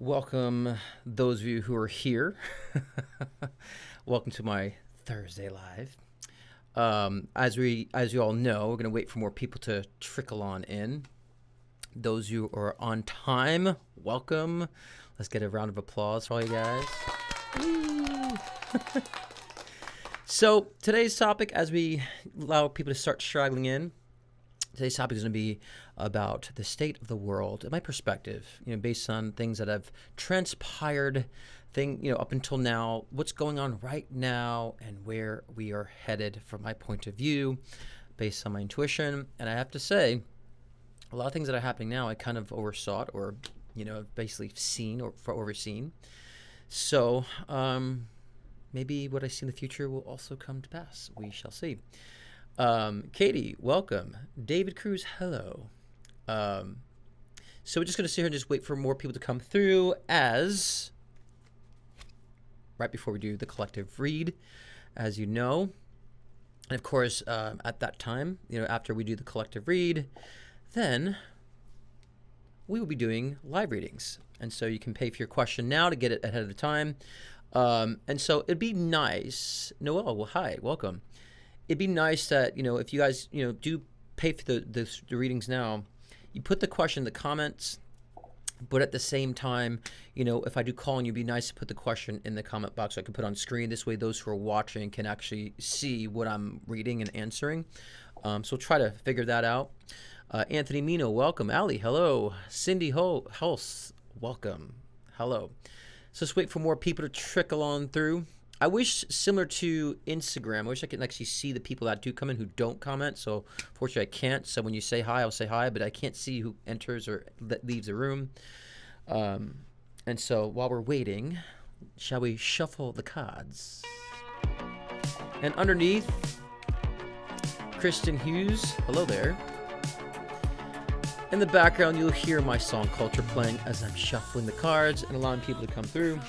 Welcome, those of you who are here. Welcome to my Thursday live. As you all know, we're gonna wait for more people to trickle on in. Those of you who are on time, welcome. Let's get a round of applause for all you guys. Woo! So today's topic, as we allow people to start straggling in, today's topic is going to be about the state of the world, my perspective, based on things that have transpired, up until now, what's going on right now, and where we are headed from my point of view, based on my intuition. And I have to say, a lot of things that are happening now, I kind of oversaw it, or basically seen or overseen. So maybe what I see in the future will also come to pass. We shall see. Katie, welcome. David Cruz, hello. So we're just going to sit here and just wait for more people to come through as right before we do the collective read, as you know. And of course, at that time, after we do the collective read, then we will be doing live readings. And so you can pay for your question now to get it ahead of the time. And so it'd be nice. Noel, well, hi, welcome. It'd be nice that, if you guys, do pay for the readings now, you put the question in the comments, but at the same time, if I do call on you, it'd be nice to put the question in the comment box so I can put on screen. This way, those who are watching can actually see what I'm reading and answering. So try to figure that out. Anthony Mino, welcome. Ali, hello. Cindy Hulse, welcome. Hello. So let's wait for more people to trickle on through. I wish, similar to Instagram, I wish I could actually see the people that do come in who don't comment. So, fortunately, I can't. So, when you say hi, I'll say hi, but I can't see who enters or leaves the room. And so, while we're waiting, shall we shuffle the cards? And underneath, Kristen Hughes, hello there. In the background, you'll hear my song Culture playing as I'm shuffling the cards and allowing people to come through.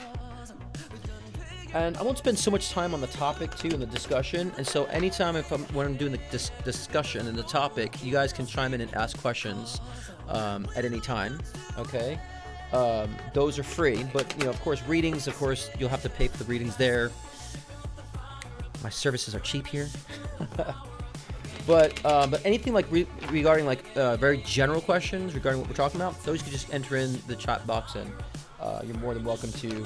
And I won't spend so much time on the topic, too, in the discussion. And so anytime when I'm doing the discussion and the topic, you guys can chime in and ask questions at any time, okay? Those are free. But, of course, readings, you'll have to pay for the readings there. My services are cheap here. But anything like regarding very general questions regarding what we're talking about, those you can just enter in the chat box, and you're more than welcome to,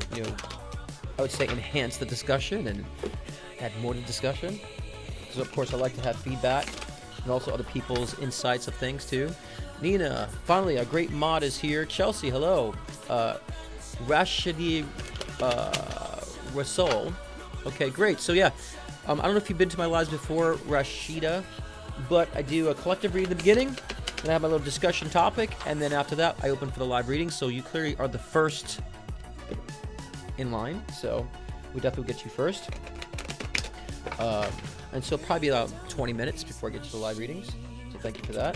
I would say, enhance the discussion and add more to the discussion. So, of course, I like to have feedback and also other people's insights of things, too. Nina, finally, a great mod is here. Chelsea, hello. Rashidi Rasul. Okay, great. So, yeah, I don't know if you've been to my lives before, Rashida, but I do a collective read at the beginning, and I have my little discussion topic, and then after that, I open for the live reading. So you clearly are the first in line, so we definitely get you first. And so probably about 20 minutes before I get to the live readings. So thank you for that.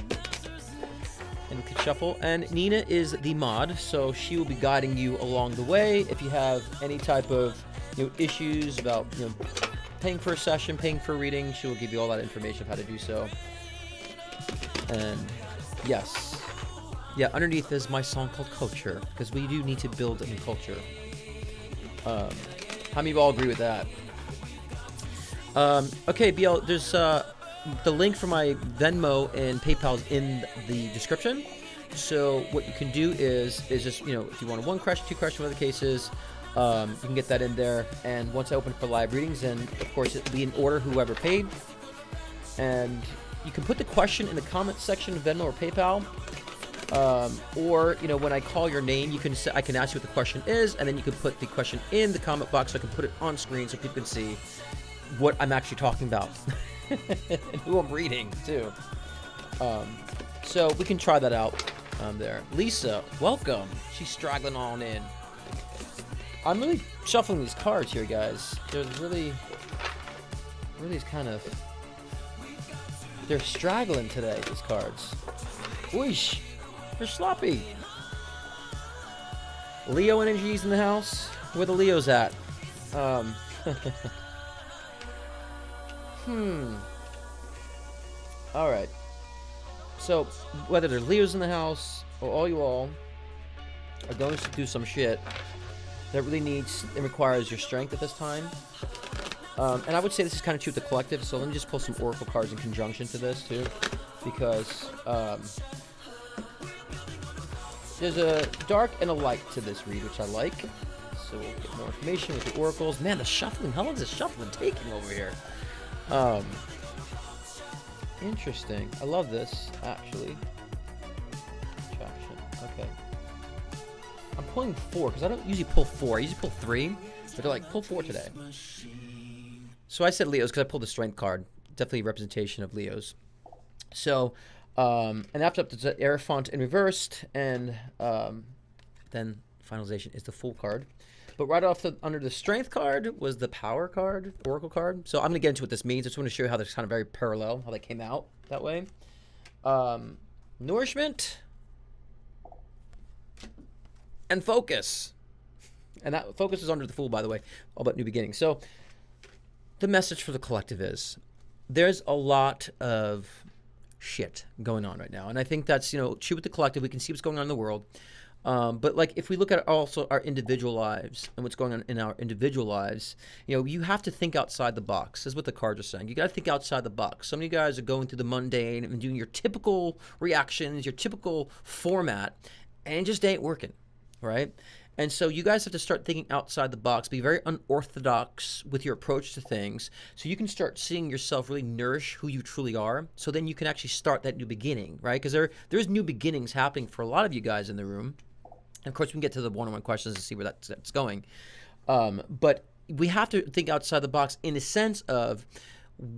And we can shuffle. And Nina is the mod, so she will be guiding you along the way. If you have any type of issues about paying for a session, paying for a reading, she will give you all that information of how to do so. And yes, yeah, underneath is my song called Culture, because we do need to build a new culture. How many of you all agree with that? Okay, BL, there's the link for my Venmo and PayPal is in the description. So what you can do is just, if you want one question, two questions, whatever the case is, you can get that in there. And once I open for live readings, then of course it'll be in order whoever paid. And you can put the question in the comment section of Venmo or PayPal. Or when I call your name, I can ask you what the question is, and then you can put the question in the comment box so I can put it on screen so people can see what I'm actually talking about and who I'm reading too. So we can try that out there. Lisa, welcome. She's straggling on in. I'm really shuffling these cards here, guys. They're really they're straggling today, these cards. Whoosh. They're sloppy. Leo energies in the house. Where the Leos at? Alright. So, whether they're Leos in the house, or all you all, are going to do some shit that really needs and requires your strength at this time. And I would say this is kind of true with the collective, so let me just pull some Oracle cards in conjunction to this, too. Because there's a dark and a light to this read, which I like. So we'll get more information with the oracles. Man, the shuffling. How long is the shuffling taking over here? Interesting. I love this, actually. Attraction. Okay. I'm pulling 4, because I don't usually pull 4. I usually pull 3. But they're like, pull 4 today. So I said Leos because I pulled the Strength card. Definitely a representation of Leos. So, and after up to the Hierophant in reversed, and then finalization is the Fool card. But right off under the Strength card was the Power card, Oracle card. So I'm going to get into what this means. I just want to show you how they're kind of very parallel, how they came out that way. Nourishment and Focus. And that Focus is under the Fool, by the way, all about new beginnings. So the message for the collective is there's a lot of shit going on right now. And I think that's, true with the collective. We can see what's going on in the world. But like if we look at also our individual lives and what's going on in our individual lives, you have to think outside the box. This is what the cards are saying. You got to think outside the box. Some of you guys are going through the mundane and doing your typical reactions, your typical format, and it just ain't working, right? And so you guys have to start thinking outside the box, be very unorthodox with your approach to things so you can start seeing yourself really nourish who you truly are. So then you can actually start that new beginning, right? Because there's new beginnings happening for a lot of you guys in the room. And of course, we can get to the one-on-one questions to see where that's going. But we have to think outside the box in the sense of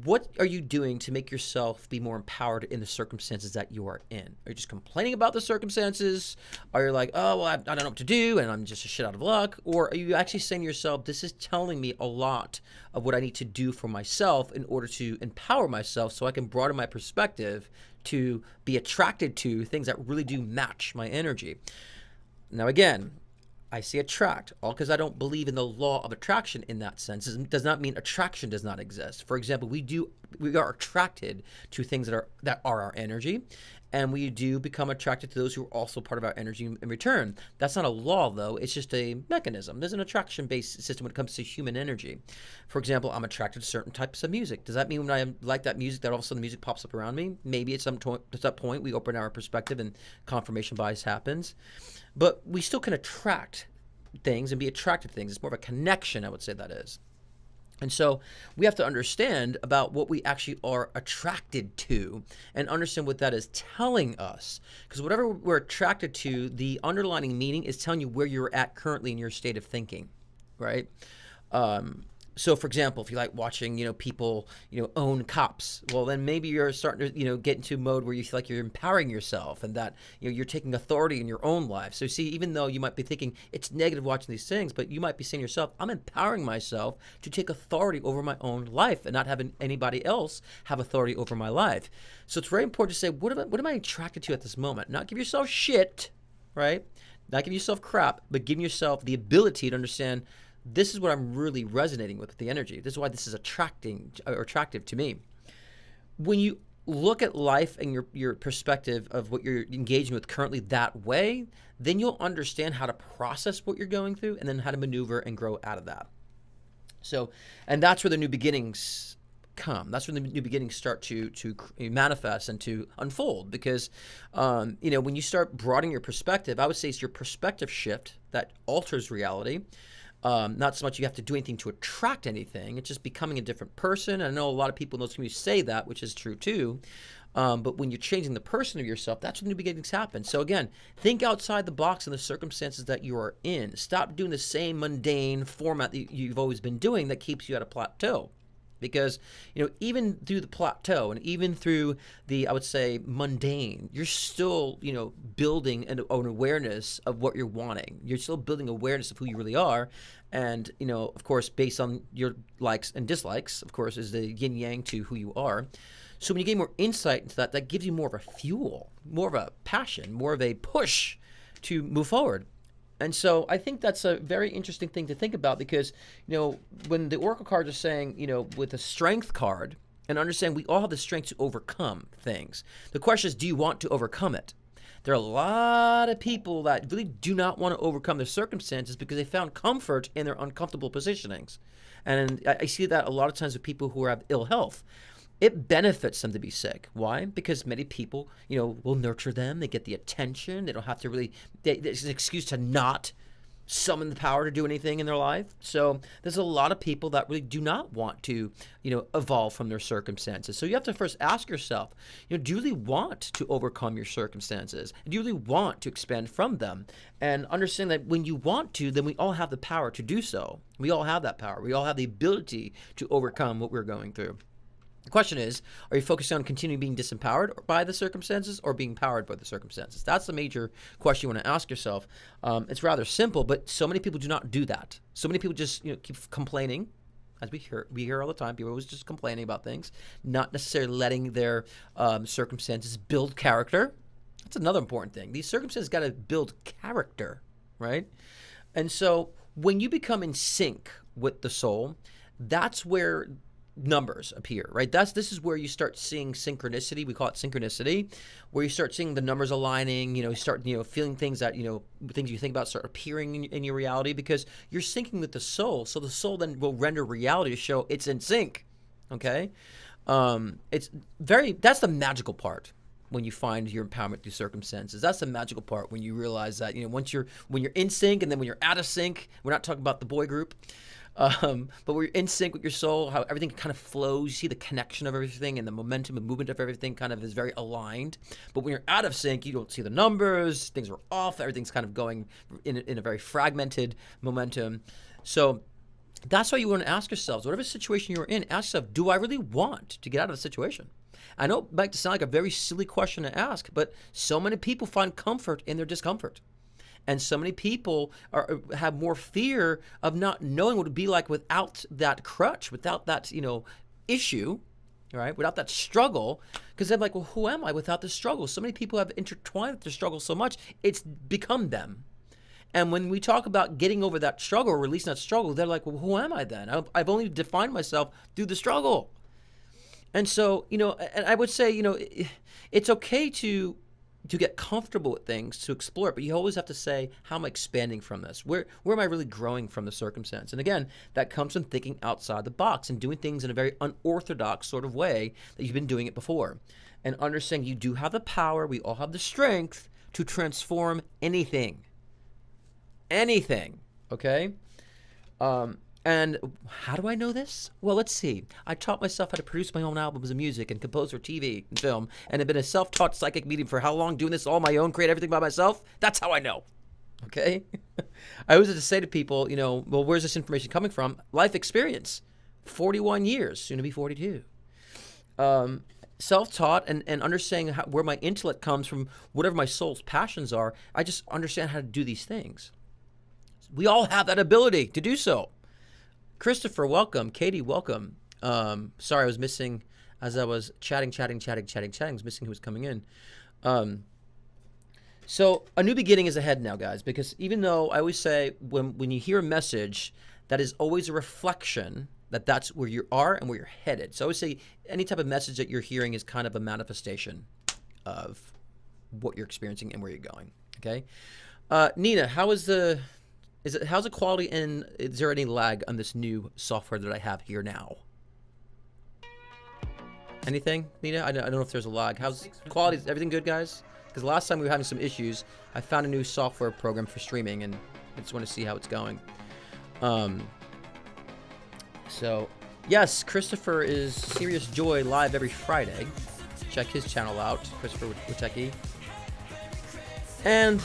what are you doing to make yourself be more empowered in the circumstances that you are in? Are you just complaining about the circumstances? Are you like, oh, well, I don't know what to do and I'm just a shit out of luck? Or are you actually saying to yourself, this is telling me a lot of what I need to do for myself in order to empower myself so I can broaden my perspective to be attracted to things that really do match my energy? Now, again, I say attract, all because I don't believe in the law of attraction in that sense. It does not mean attraction does not exist. For example, we are attracted to things that are our energy, and we do become attracted to those who are also part of our energy in return. That's not a law, though. It's just a mechanism. There's an attraction-based system when it comes to human energy. For example, I'm attracted to certain types of music. Does that mean when I like that music that all of a sudden the music pops up around me? Maybe at some point we open our perspective and confirmation bias happens. But we still can attract things and be attracted to things. It's more of a connection, I would say that is. And so we have to understand about what we actually are attracted to and understand what that is telling us. Because whatever we're attracted to, the underlying meaning is telling you where you're at currently in your state of thinking, right? So, for example, if you like watching, people, own cops, well, then maybe you're starting to, get into a mode where you feel like you're empowering yourself and that, you're taking authority in your own life. So, see, even though you might be thinking it's negative watching these things, but you might be saying to yourself, I'm empowering myself to take authority over my own life and not having anybody else have authority over my life. So, it's very important to say, what am I attracted to at this moment? Not give yourself shit, right? Not give yourself crap, but give yourself the ability to understand this is what I'm really resonating with the energy. This is why this is attractive to me. When you look at life and your perspective of what you're engaging with currently that way, then you'll understand how to process what you're going through and then how to maneuver and grow out of that. So, and that's where the new beginnings come. That's when the new beginnings start to manifest and to unfold because, when you start broadening your perspective, I would say it's your perspective shift that alters reality. Not so much you have to do anything to attract anything. It's just becoming a different person. And I know a lot of people in those communities say that, which is true too. But when you're changing the person of yourself, that's when new beginnings happen. So again, think outside the box in the circumstances that you are in. Stop doing the same mundane format that you've always been doing that keeps you at a plateau. Because, even through the plateau and even through the, I would say, mundane, you're still, building an awareness of what you're wanting. You're still building awareness of who you really are. And, of course, based on your likes and dislikes, of course, is the yin yang to who you are. So when you gain more insight into that, that gives you more of a fuel, more of a passion, more of a push to move forward. And so I think that's a very interesting thing to think about because, when the Oracle cards are saying, with a Strength card, and understand we all have the strength to overcome things. The question is, do you want to overcome it? There are a lot of people that really do not want to overcome their circumstances because they found comfort in their uncomfortable positionings. And I see that a lot of times with people who have ill health. It benefits them to be sick. Why? Because many people, will nurture them. They get the attention. They don't have to really, there's an excuse to not summon the power to do anything in their life. So there's a lot of people that really do not want to, evolve from their circumstances. So you have to first ask yourself, do you really want to overcome your circumstances? Do you really want to expand from them? And understand that when you want to, then we all have the power to do so. We all have that power. We all have the ability to overcome what we're going through. The question is, are you focused on continuing being disempowered by the circumstances or being powered by the circumstances? That's the major question you want to ask yourself. It's rather simple, but so many people do not do that. So many people just keep complaining, as we hear all the time. People are always just complaining about things, not necessarily letting their circumstances build character. That's another important thing. These circumstances got to build character, right? And so when you become in sync with the soul, that's where numbers appear, right? This is where you start seeing synchronicity. We call it synchronicity, where you start seeing the numbers aligning. You start feeling things that things you think about start appearing in your reality because you're syncing with the soul. So the soul then will render reality to show it's in sync. Okay, that's the magical part. When you find your empowerment through circumstances, that's the magical part. When you realize that when you're in sync, and then when you're out of sync, we're not talking about the boy group. But we're in sync with your soul, how everything kind of flows. You see the connection of everything and the momentum and movement of everything kind of is very aligned. But when you're out of sync, you don't see the numbers, things are off, everything's kind of going in a very fragmented momentum. So that's why you want to ask yourselves, whatever situation you're in, ask yourself, do I really want to get out of the situation? I know it might sound like a very silly question to ask, but so many people find comfort in their discomfort. And so many people have more fear of not knowing what it would be like without that crutch, without that, issue, right? Without that struggle. Because they're like, well, who am I without this struggle? So many people have intertwined with their struggle so much, it's become them. And when we talk about getting over that struggle or releasing that struggle, they're like, well, who am I then? I've only defined myself through the struggle. And so, and I would say, it's okay to get comfortable with things, to explore it, but you always have to say, how am I expanding from this? Where am I really growing from the circumstance? And again, that comes from thinking outside the box and doing things in a very unorthodox sort of way that you've been doing it before. And understanding you do have the power, we all have the strength to transform anything. Anything, okay? And how do I know this? Well, let's see. I taught myself how to produce my own albums of music and compose for TV and film, and have been a self-taught psychic medium for how long, doing this all my own, create everything by myself? That's how I know, okay? I always have to say to people, well, where's this information coming from? Life experience, 41 years, soon to be 42. Self-taught and understanding where my intellect comes from, whatever my soul's passions are, I just understand how to do these things. We all have that ability to do so. Christopher, welcome. Katie, welcome. Sorry, I was missing as I was chatting. I was missing who was coming in. So a new beginning is ahead now, guys, because even though I always say when you hear a message, that is always a reflection that's where you are and where you're headed. So I always say any type of message that you're hearing is kind of a manifestation of what you're experiencing and where you're going, okay? Nina, how's the quality, and is there any lag on this new software that I have here now? Anything, Nina? I don't know if there's a lag. How's quality? Is everything good, guys? Because last time we were having some issues. I found a new software program for streaming, and I just want to see how it's going. So, yes, Christopher is Serious Joy live every Friday. Check his channel out, Christopher Witecki. And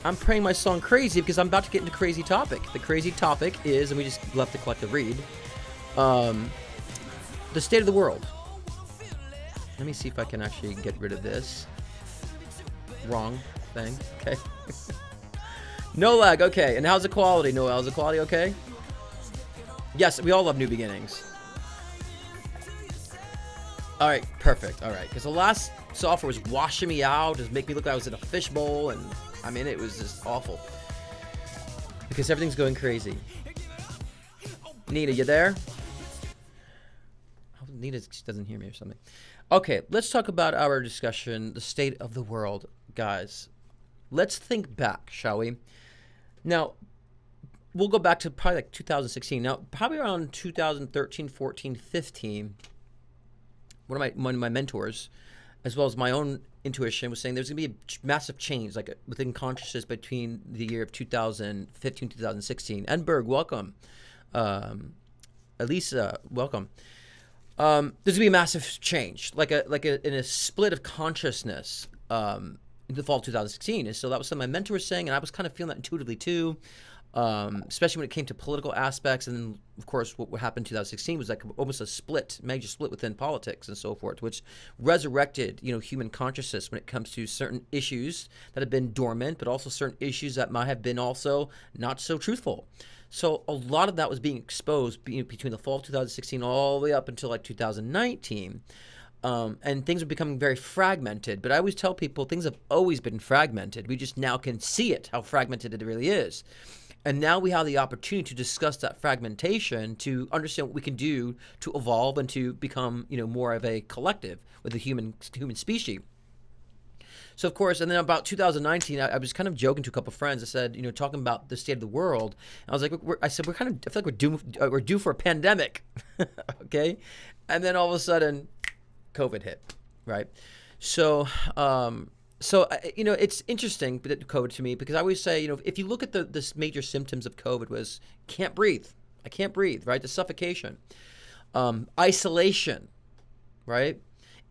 I'm praying my song Crazy because I'm about to get into crazy topic. The crazy topic is, and we just left the collective read, the state of the world. Let me see if I can actually get rid of this. Wrong thing. Okay. No lag. Okay. And how's the quality, Noel? Is the quality okay? Yes, we all love new beginnings. All right. Perfect. All right. Because the last software was washing me out, just make me look like I was in a fishbowl, and I mean, it was just awful. Because everything's going crazy. Nina, you there? Oh, Nina doesn't hear me or something. Okay, let's talk about our discussion, the state of the world. guys, let's think back, shall we? Now, we'll go back to probably like 2016. Now, probably around 2013, 14, 15, one of my mentors, as well as my own intuition, was saying there's going to be a massive change, like within consciousness between the year of 2015, 2016. Edberg, welcome. Elisa, welcome. There's going to be a massive change, like in a split of consciousness in the fall of 2016. And so that was something my mentor was saying, and I was kind of feeling that intuitively too, especially when it came to political aspects. And then, of course, what happened in 2016 was like almost a major split within politics and so forth, which resurrected, human consciousness when it comes to certain issues that have been dormant, but also certain issues that might have been also not so truthful. So a lot of that was being exposed between the fall of 2016 all the way up until like 2019. And things are becoming very fragmented. But I always tell people things have always been fragmented. We just now can see it, how fragmented it really is. And now we have the opportunity to discuss that fragmentation, to understand what we can do to evolve and to become, more of a collective with the human species. So, of course, and then about 2019, I was kind of joking to a couple of friends. I said, talking about the state of the world. I was like, I feel like we're due for a pandemic, okay? And then all of a sudden, COVID hit, right? So, it's interesting that COVID to me, because I always say, if you look at the major symptoms of COVID was can't breathe. I can't breathe, right? The suffocation, isolation, right?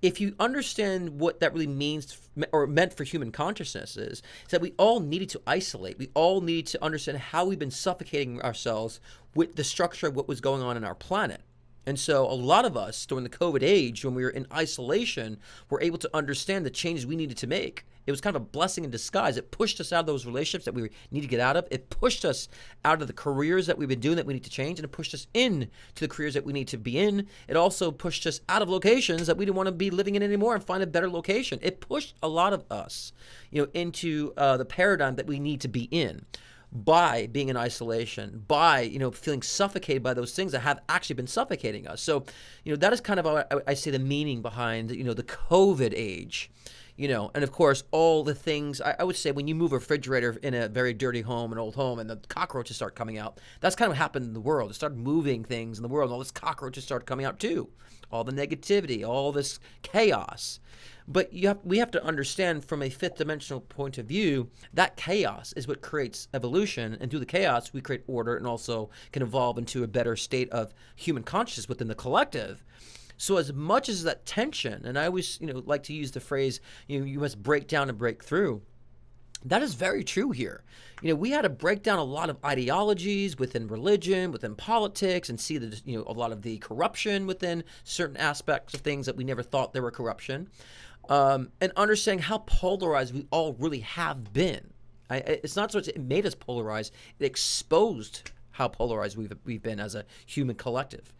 If you understand what that really means or meant for human consciousness is that we all needed to isolate. We all needed to understand how we've been suffocating ourselves with the structure of what was going on in our planet. And so a lot of us during the COVID age, when we were in isolation, were able to understand the changes we needed to make. It was kind of a blessing in disguise. It pushed us out of those relationships that we need to get out of. It pushed us out of the careers that we've been doing that we need to change, and it pushed us in to the careers that we need to be in. It also pushed us out of locations that we didn't want to be living in anymore and find a better location. It pushed a lot of us, into the paradigm that we need to be in, by being in isolation, by, feeling suffocated by those things that have actually been suffocating us. So, that is kind of, I say, the meaning behind, the COVID age, and of course, all the things, I would say when you move a refrigerator in a very dirty home, an old home, and the cockroaches start coming out, that's kind of what happened in the world. It started moving things in the world, and all this cockroaches started coming out too. All the negativity, all this chaos. But we have to understand from a fifth dimensional point of view, that chaos is what creates evolution. And through the chaos, we create order and also can evolve into a better state of human consciousness within the collective. So as much as that tension, and I always like to use the phrase, you must break down and break through. That is very true here. We had to break down a lot of ideologies within religion, within politics, and see a lot of the corruption within certain aspects of things that we never thought there were corruption. And understanding how polarized we all really have been. It's not so much it made us polarized; it exposed how polarized we've been as a human collective.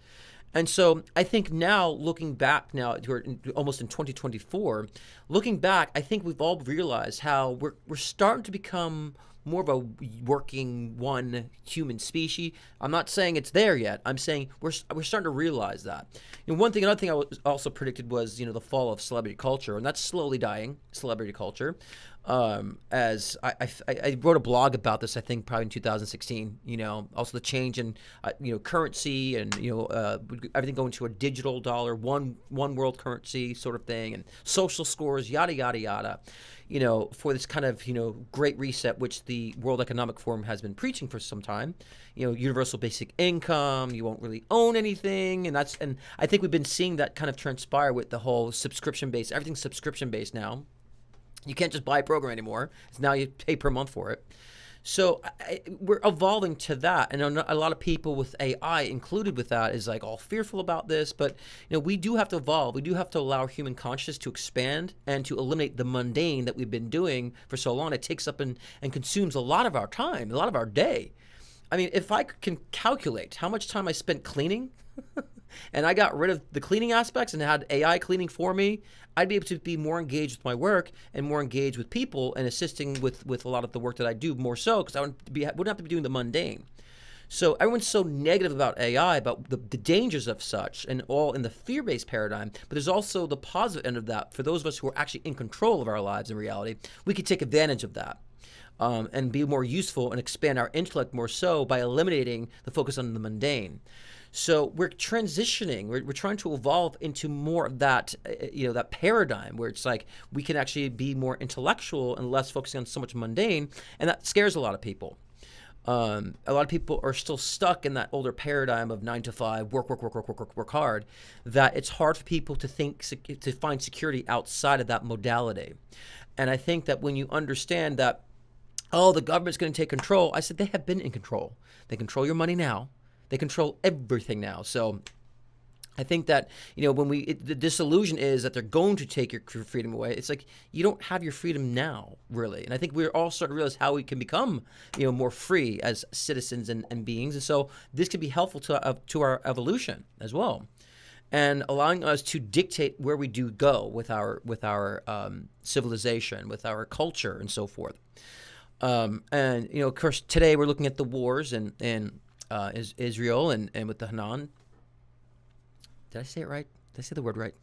And so I think now, looking back now, we're almost in 2024, looking back, I think we've all realized how we're starting to become more of a working one human species. I'm not saying it's there yet. I'm saying we're starting to realize that. And another thing I also predicted was, the fall of celebrity culture, and that's slowly dying, celebrity culture. As I wrote a blog about this, I think probably in 2016, also the change in, currency and, everything going to a digital dollar, one world currency sort of thing, and social scores, yada, yada, yada, for this kind of, great reset, which the World Economic Forum has been preaching for some time, universal basic income, you won't really own anything. And I think we've been seeing that kind of transpire with the whole subscription-based, everything's subscription-based now. You can't just buy a program anymore. It's now you pay per month for it. So we're evolving to that. And a lot of people with AI included with that is like all fearful about this. But, we do have to evolve. We do have to allow human consciousness to expand and to eliminate the mundane that we've been doing for so long. It takes up and consumes a lot of our time, a lot of our day. I mean, if I can calculate how much time I spent cleaning and I got rid of the cleaning aspects and had AI cleaning for me, I'd be able to be more engaged with my work and more engaged with people and assisting with a lot of the work that I do more so, because I wouldn't have to be doing the mundane. So everyone's so negative about AI, about the dangers of such, and all in the fear-based paradigm. But there's also the positive end of that. For those of us who are actually in control of our lives in reality, we can take advantage of that. And be more useful and expand our intellect more so by eliminating the focus on the mundane. So we're transitioning. We're trying to evolve into more of that, that paradigm where it's like we can actually be more intellectual and less focusing on so much mundane, and that scares a lot of people. A lot of people are still stuck in that older paradigm of 9 to 5, work hard. That it's hard for people to find security outside of that modality. And I think that when you understand that, oh, the government's going to take control. I said they have been in control. They control your money now. They control everything now. So I think that, when the disillusion is that they're going to take your freedom away. It's like you don't have your freedom now, really. And I think we're all starting to realize how we can become, more free as citizens and beings. And so this can be helpful to our evolution as well, and allowing us to dictate where we do go with our civilization, with our culture, and so forth. And of course, today we're looking at the wars in Israel and with the Hanan. Did I say it right? Did I say the word right?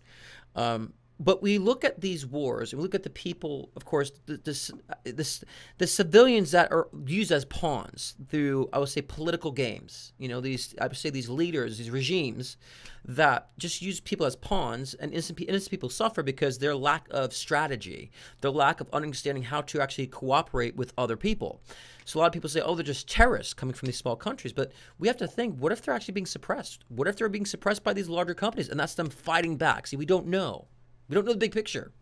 But we look at these wars, and we look at the people, of course, the civilians that are used as pawns through, I would say, political games. These leaders, these regimes that just use people as pawns, and innocent people suffer because their lack of strategy, their lack of understanding how to actually cooperate with other people. So a lot of people say, oh, they're just terrorists coming from these small countries. But we have to think, what if they're actually being suppressed? What if they're being suppressed by these larger companies, and that's them fighting back? See, we don't know. We don't know the big picture.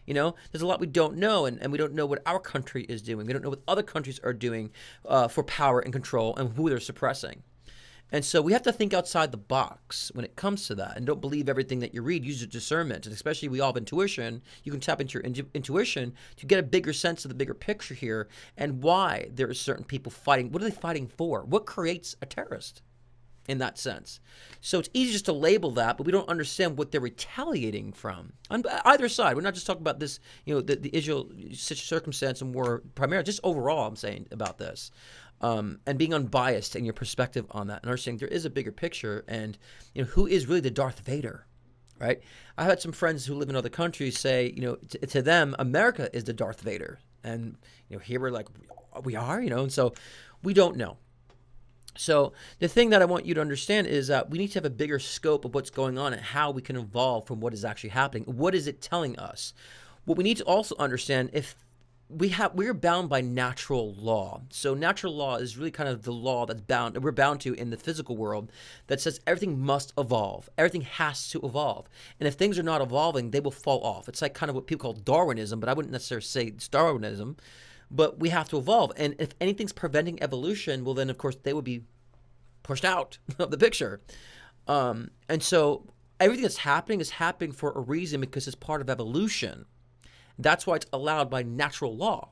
There's a lot we don't know, and we don't know what our country is doing. We don't know what other countries are doing for power and control and who they're suppressing. And so we have to think outside the box when it comes to that, and don't believe everything that you read. Use your discernment, and especially we all have intuition. You can tap into your intuition to get a bigger sense of the bigger picture here and why there are certain people fighting. What are they fighting for? What creates a terrorist? In that sense. So it's easy just to label that, but we don't understand what they're retaliating from. On either side, we're not just talking about this, the Israel circumstance and war primarily, just overall I'm saying about this. And being unbiased in your perspective on that, and understanding there is a bigger picture, and who is really the Darth Vader, right? I had some friends who live in other countries say, to them, America is the Darth Vader. And, here we're like, we are, and so we don't know. So the thing that I want you to understand is that we need to have a bigger scope of what's going on and how we can evolve from what is actually happening. What is it telling us? What we need to also understand, if we're bound by natural law. So natural law is really kind of the law we're bound to in the physical world, that says everything must evolve. Everything has to evolve. And if things are not evolving, they will fall off. It's like kind of what people call Darwinism, but I wouldn't necessarily say it's Darwinism. But we have to evolve. And if anything's preventing evolution, well, then, of course, they would be pushed out of the picture. And so everything that's happening is happening for a reason, because it's part of evolution. That's why it's allowed by natural law.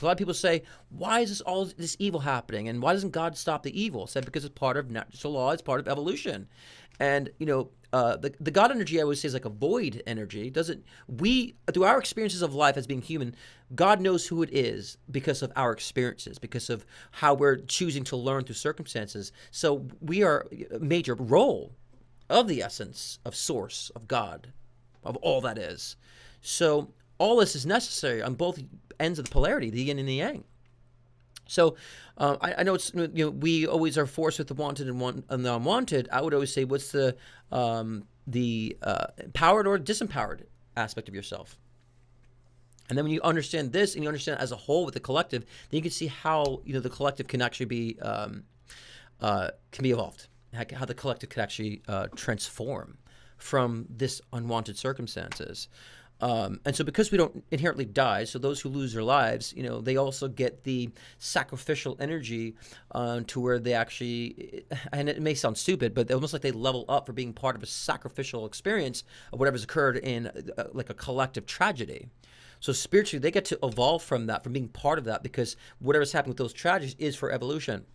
A lot of people say, why is all this evil happening? And why doesn't God stop the evil? I said, because it's part of natural law. It's part of evolution. And, the God energy, I always say, is like a void energy. Through our experiences of life as being human, God knows who it is because of our experiences, because of how we're choosing to learn through circumstances. So we are a major role of the essence, of source, of God, of all that is. So all this is necessary on both ends of the polarity, the yin and the yang. So I know it's we always are forced with the wanted and the unwanted. I would always say, what's the empowered or disempowered aspect of yourself? And then when you understand this, and you understand it as a whole with the collective, then you can see how the collective can actually be evolved. How the collective could actually transform from this unwanted circumstances. And so because we don't inherently die, so those who lose their lives, they also get the sacrificial energy to where they actually, and it may sound stupid, but almost like they level up for being part of a sacrificial experience of whatever's occurred in like a collective tragedy. So spiritually, they get to evolve from that, from being part of that, because whatever's happening with those tragedies is for evolution.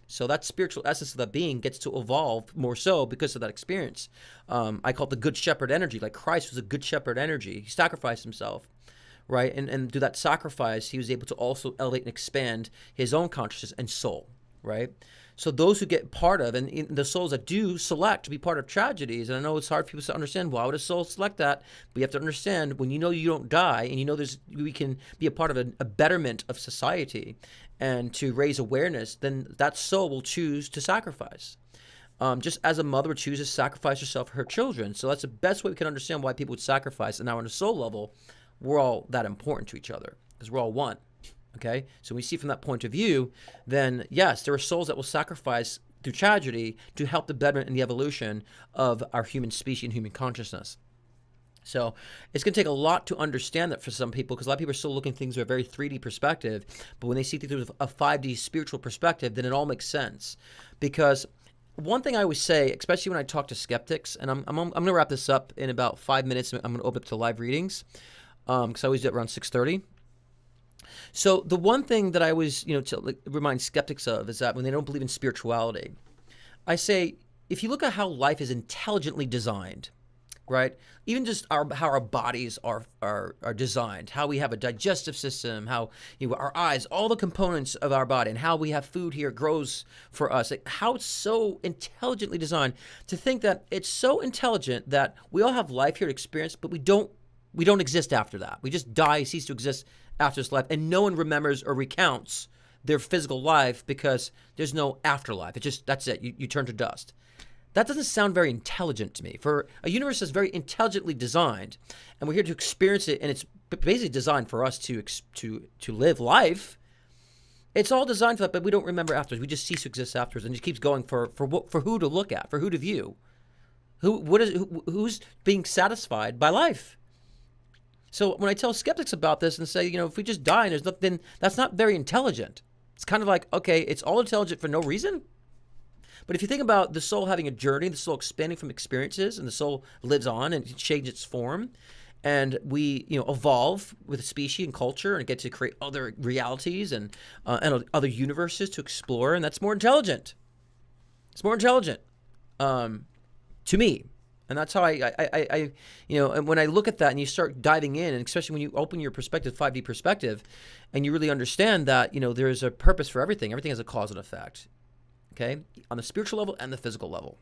So that spiritual essence of that being gets to evolve more so because of that experience. I call it the good shepherd energy. Like Christ was a good shepherd energy. He sacrificed himself, right? And through that sacrifice, he was able to also elevate and expand his own consciousness and soul. right? So those who get part of, and the souls that do select to be part of tragedies, and I know it's hard for people to understand, why would a soul select that? But you have to understand, when you know you don't die, and you know we can be a part of a betterment of society and to raise awareness, then that soul will choose to sacrifice. Just as a mother would choose to sacrifice herself for her children. So that's the best way we can understand why people would sacrifice. And now on a soul level, we're all that important to each other because we're all one. Okay, so we see from that point of view, then yes, there are souls that will sacrifice through tragedy to help the betterment and the evolution of our human species and human consciousness. So it's going to take a lot to understand that for some people, because a lot of people are still looking at things through a very 3D perspective. But when they see things through a 5D spiritual perspective, then it all makes sense. Because one thing I always say, especially when I talk to skeptics, and I'm going to wrap this up in about 5 minutes. I'm going to open up to live readings because I always do it around 6:30. So the one thing that I always, to remind skeptics of is that when they don't believe in spirituality, I say, if you look at how life is intelligently designed, right? Even just how our bodies are designed, how we have a digestive system, how our eyes, all the components of our body, and how we have food here grows for us, like how it's so intelligently designed. To think that it's so intelligent that we all have life here to experience, but we don't exist after that. We just die, cease to exist after this life, and no one remembers or recounts their physical life because there's no afterlife. That's it. You turn to dust. That doesn't sound very intelligent to me. For a universe that's very intelligently designed, and we're here to experience it, and it's basically designed for us to live life. It's all designed for that, but we don't remember afterwards. We just cease to exist afterwards, and it keeps going for who to look at, for who to view, who's being satisfied by life. So when I tell skeptics about this and say, if we just die and there's nothing, that's not very intelligent. It's kind of like, okay, it's all intelligent for no reason. But if you think about the soul having a journey, the soul expanding from experiences, and the soul lives on and changes its form, and we, evolve with a species and culture and get to create other realities and other universes to explore, and that's more intelligent. It's more intelligent to me. And that's how I and when I look at that and you start diving in, and especially when you open your perspective, 5D perspective, and you really understand that, there is a purpose for everything. Everything has a cause and effect, okay, on the spiritual level and the physical level.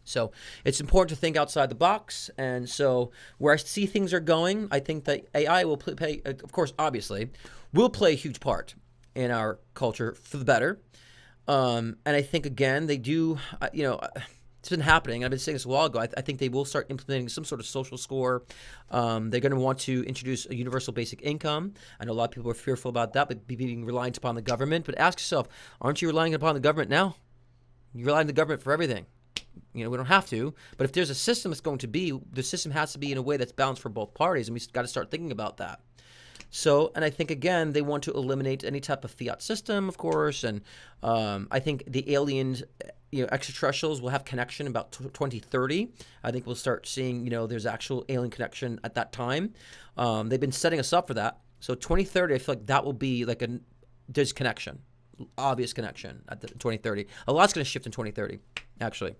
So it's important to think outside the box. And so where I see things are going, I think that AI will play, of course, obviously, will play a huge part in our culture for the better. And I think, again, they do, it's been happening. I've been saying this a while ago. I think they will start implementing some sort of social score. They're going to want to introduce a universal basic income. I know a lot of people are fearful about that, but being reliant upon the government. But ask yourself, aren't you relying upon the government now? You rely on the government for everything. We don't have to. But if there's a system that's going to be, the system has to be in a way that's balanced for both parties, and we've got to start thinking about that. So, and I think, again, they want to eliminate any type of fiat system, of course, and I think the aliens, extraterrestrials will have connection about 2030. I think we'll start seeing, there's actual alien connection at that time. They've been setting us up for that. So 2030, I feel like that will be like there's connection, obvious connection at the 2030. A lot's going to shift in 2030, actually.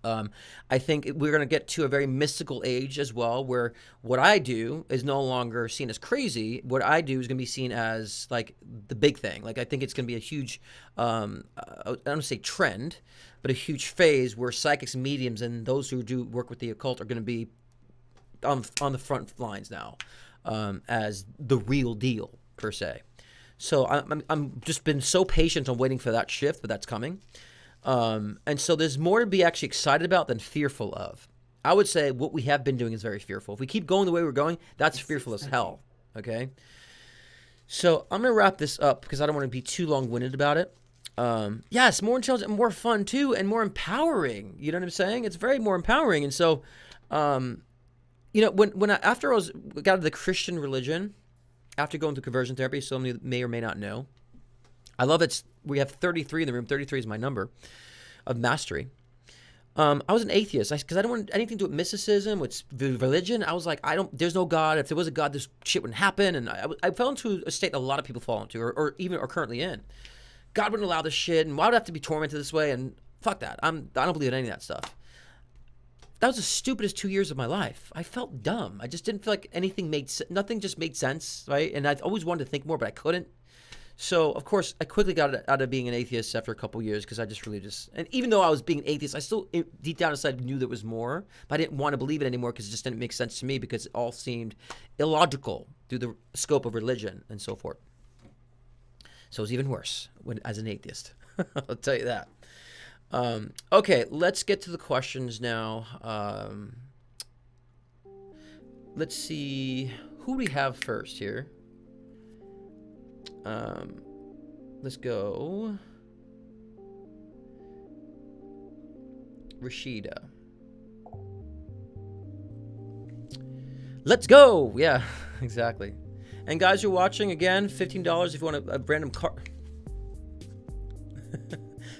I think we're going to get to a very mystical age as well, where what I do is no longer seen as crazy. What I do is going to be seen as like the big thing. Like I think it's going to be a huge, I don't want to say trend, but a huge phase where psychics and mediums and those who do work with the occult are going to be on the front lines now as the real deal per se. So I'm just been so patient on waiting for that shift, but that's coming. And so there's more to be actually excited about than fearful of. I would say what we have been doing is very fearful. If we keep going the way we're going, that's fearful as hell. Okay. So I'm going to wrap this up because I don't want to be too long-winded about it. Yes, more intelligent and more fun too, and more empowering. You know what I'm saying? It's very more empowering. And so, after I got into the Christian religion, after going through conversion therapy, so many may or may not know, I love it. We have 33 in the room. 33 is my number of mastery. I was an atheist because I don't want anything to do with mysticism, with religion. I was like, there's no God. If there was a God, this shit wouldn't happen. And I fell into a state a lot of people fall into, or even are currently in. God wouldn't allow this shit, and why would I have to be tormented this way? And fuck that. I don't believe in any of that stuff. That was the stupidest 2 years of my life. I felt dumb. I just didn't feel like anything nothing just made sense, right? And I always wanted to think more, but I couldn't. So, of course, I quickly got out of being an atheist after a couple years because I just really and even though I was being an atheist, I still deep down inside knew there was more, but I didn't want to believe it anymore because it just didn't make sense to me because it all seemed illogical through the scope of religion and so forth. So it was even worse as an atheist. I'll tell you that. Okay, let's get to the questions now. Let's see who we have first here. Let's go. Rashida. Let's go. Yeah, exactly. And guys, you're watching again. $15 if you want a random car.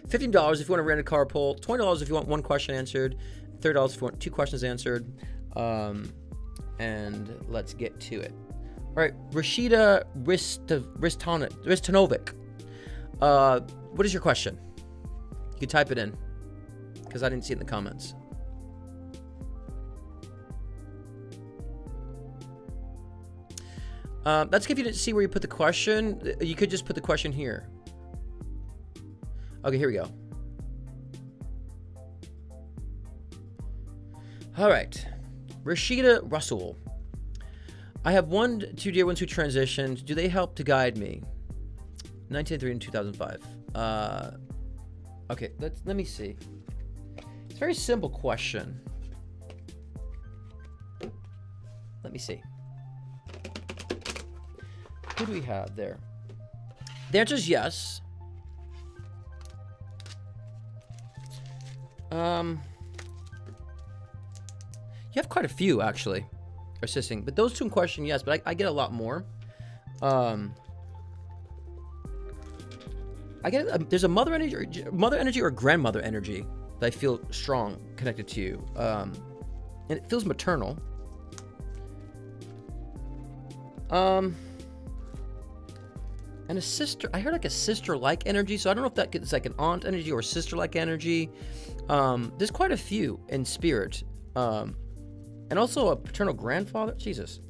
$15 if you want a random car poll. $20 if you want one question answered. $30 if you want 2 questions answered. And let's get to it. All right, Rashida Ristanovic. What is your question? You can type it in because I didn't see it in the comments. That's if you didn't see where you put the question. You could just put the question here. Okay, here we go. All right, Rashida Russell. I have 2 dear ones who transitioned. Do they help to guide me? 1903 and 2005. Okay, let me see. It's a very simple question. Let me see. Who do we have there? The answer is yes. You have quite a few actually. Assisting, but those 2 in question, yes, but I get a lot more. I get there's a mother energy or grandmother energy that I feel strong connected to you, and it feels maternal. And a sister, I heard like a sister-like energy, so I don't know if that is like an aunt energy or sister-like energy. There's quite a few in spirit. And also a paternal grandfather. Jesus.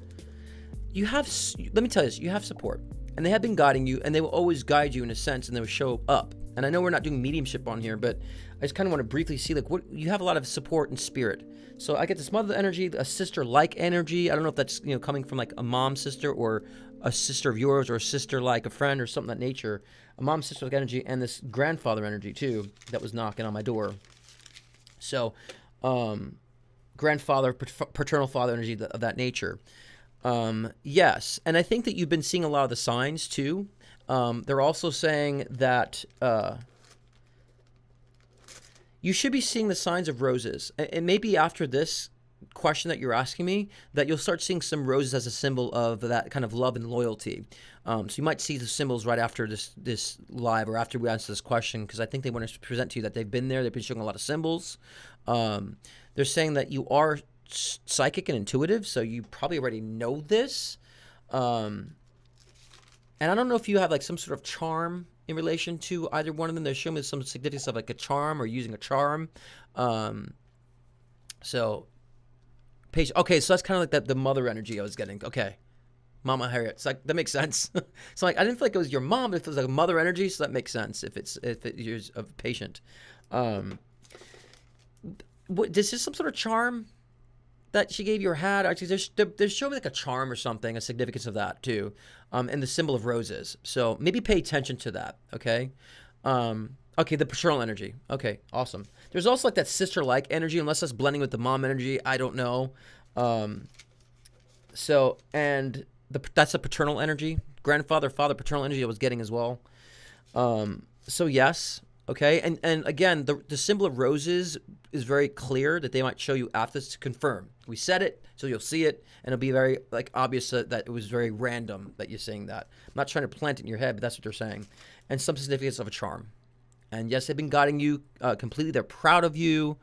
You have, let me tell you this, you have support. And they have been guiding you, and they will always guide you in a sense, and they will show up. And I know we're not doing mediumship on here, but I just kind of want to briefly see, like, what you have a lot of support and spirit. So I get this mother energy, a sister-like energy. I don't know if that's, coming from like a mom sister or a sister of yours or a sister like a friend or something of that nature. A mom sister-like energy and this grandfather energy, too, that was knocking on my door. So, grandfather, paternal father energy of that nature. Yes, and I think that you've been seeing a lot of the signs too. They're also saying that you should be seeing the signs of roses. And maybe after this question that you're asking me, that you'll start seeing some roses as a symbol of that kind of love and loyalty. So you might see the symbols right after this live or after we answer this question, because I think they want to present to you that they've been there. They've been showing a lot of symbols. They're saying that you are psychic and intuitive, so you probably already know this. And I don't know if you have like some sort of charm in relation to either one of them. They're showing me some significance of like a charm or using a charm. So, okay, so that's kind of like the mother energy I was getting. Okay, Mama Harriet. It's like that makes sense. So like I didn't feel like it was your mom, but it feels like a mother energy, so that makes sense if it's a patient. Is this some sort of charm that she gave you or had? Actually, there's showing like a charm or something, a significance of that too, and the symbol of roses. So maybe pay attention to that, okay? Okay, the paternal energy. Okay, awesome. There's also like that sister-like energy, unless that's blending with the mom energy. I don't know. So, and that's a paternal energy. Grandfather, father, paternal energy I was getting as well. So yes. Okay, and again, the symbol of roses is very clear that they might show you after this to confirm. We said it, so you'll see it, and it'll be very like obvious that it was very random that you're saying that. I'm not trying to plant it in your head, but that's what they're saying. And some significance of a charm. And yes, they've been guiding you completely. They're proud of you.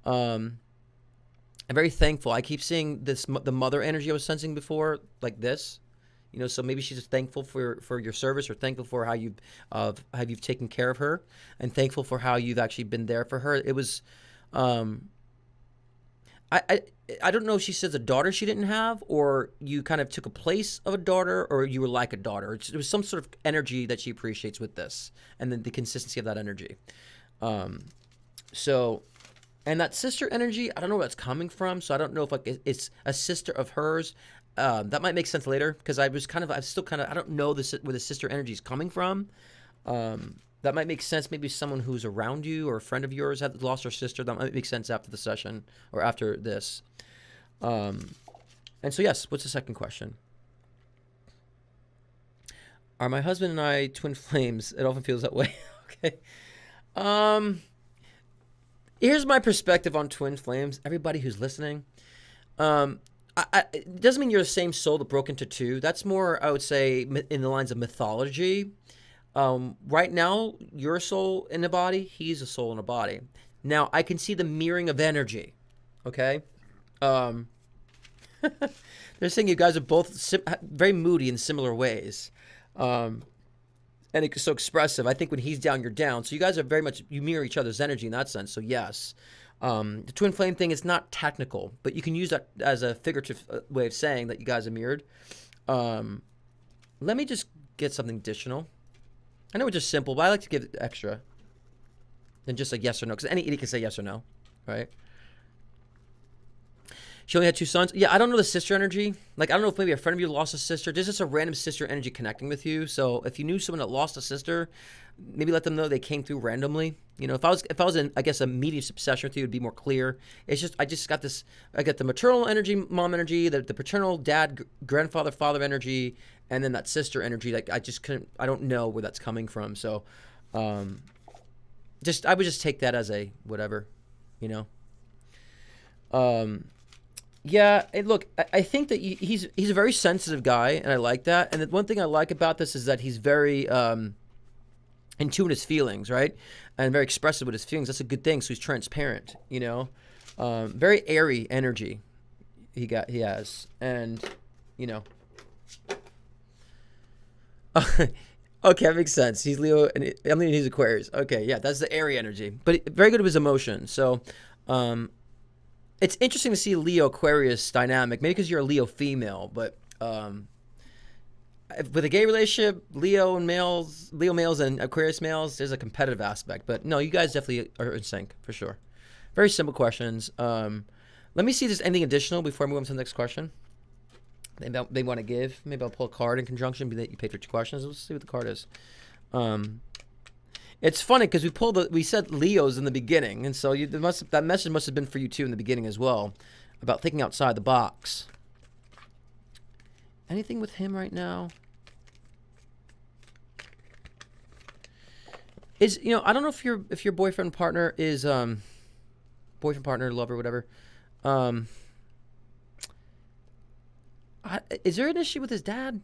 I'm very thankful. I keep seeing the mother energy I was sensing before, like this. So maybe she's just thankful for your service, or thankful for how you've taken care of her, and thankful for how you've actually been there for her. It was, I, I I don't know if she says a daughter she didn't have, or you kind of took a place of a daughter, or you were like a daughter. It was some sort of energy that she appreciates with this, and then the consistency of that energy. Um, so, and that sister energy, I don't know where that's coming from. So I don't know if like it's a sister of hers. That might make sense later because I'm still kind of, I don't know where the sister energy is coming from. That might make sense. Maybe someone who's around you or a friend of yours had lost their sister. That might make sense after the session or after this. And so, yes, what's the second question? Are my husband and I twin flames? It often feels that way. Okay. Um, Here's my perspective on twin flames. Everybody who's listening, it doesn't mean you're the same soul that broke into two. That's more, I would say, in the lines of mythology. Right now, you're a soul in a body. He's a soul in a body. Now, I can see the mirroring of energy. Okay. Um, they're saying you guys are both very moody in similar ways. Um, and it's so expressive. I think when he's down, you're down. So you guys are very much, you mirror each other's energy in that sense. So yes, the twin flame thing is not technical, but you can use that as a figurative way of saying that you guys are mirrored. Let me just get something additional. I know it's just simple, but I like to give it extra than just like yes or no, because any idiot can say yes or no, right? She only had 2 sons. Yeah, I don't know the sister energy. Like, I don't know if maybe a friend of you lost a sister. There's just a random sister energy connecting with you. So if you knew someone that lost a sister, maybe let them know they came through randomly. You know, if I was in, I guess, a medium obsession with you, it'd be more clear. It's just, I just got this, I got the maternal energy, mom energy, the paternal dad, grandfather, father energy, and then that sister energy. Like, I just couldn't, I don't know where that's coming from. So, I would just take that as a whatever, you know. Yeah, look, I think that he's a very sensitive guy, and I like that. And the one thing I like about this is that he's very in tune with his feelings, right? And very expressive with his feelings. That's a good thing. So he's transparent, you know. Very airy energy he has, and you know. Okay, that makes sense. He's Leo, and I mean he's Aquarius. Okay, yeah, that's the airy energy, but very good with his emotions. So. It's interesting to see Leo Aquarius dynamic, maybe because you're a Leo female, but with a gay relationship, Leo males and Aquarius males, there's a competitive aspect. But no, you guys definitely are in sync for sure. Very simple questions. Let me see if there's anything additional before I move on to the next question. They want to give. Maybe I'll pull a card in conjunction. Be that you paid for 2 questions. Let's see what the card is. It's funny because we said Leos in the beginning, and so that message must have been for you too in the beginning as well, about thinking outside the box. Anything with him right now? I don't know if your boyfriend partner is boyfriend partner lover whatever. Is there an issue with his dad?